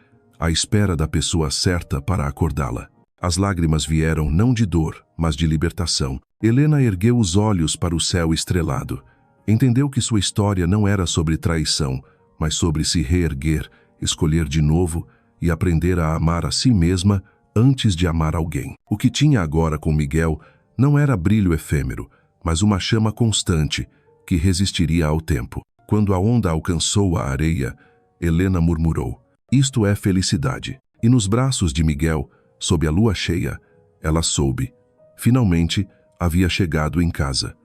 à espera da pessoa certa para acordá-la. As lágrimas vieram não de dor, mas de libertação. Helena ergueu os olhos para o céu estrelado. Entendeu que sua história não era sobre traição, mas sobre se reerguer, escolher de novo e aprender a amar a si mesma antes de amar alguém. O que tinha agora com Miguel não era brilho efêmero, mas uma chama constante que resistiria ao tempo. Quando a onda alcançou a areia, Helena murmurou: "Isto é felicidade." E nos braços de Miguel, sob a lua cheia, ela soube. Finalmente, havia chegado em casa.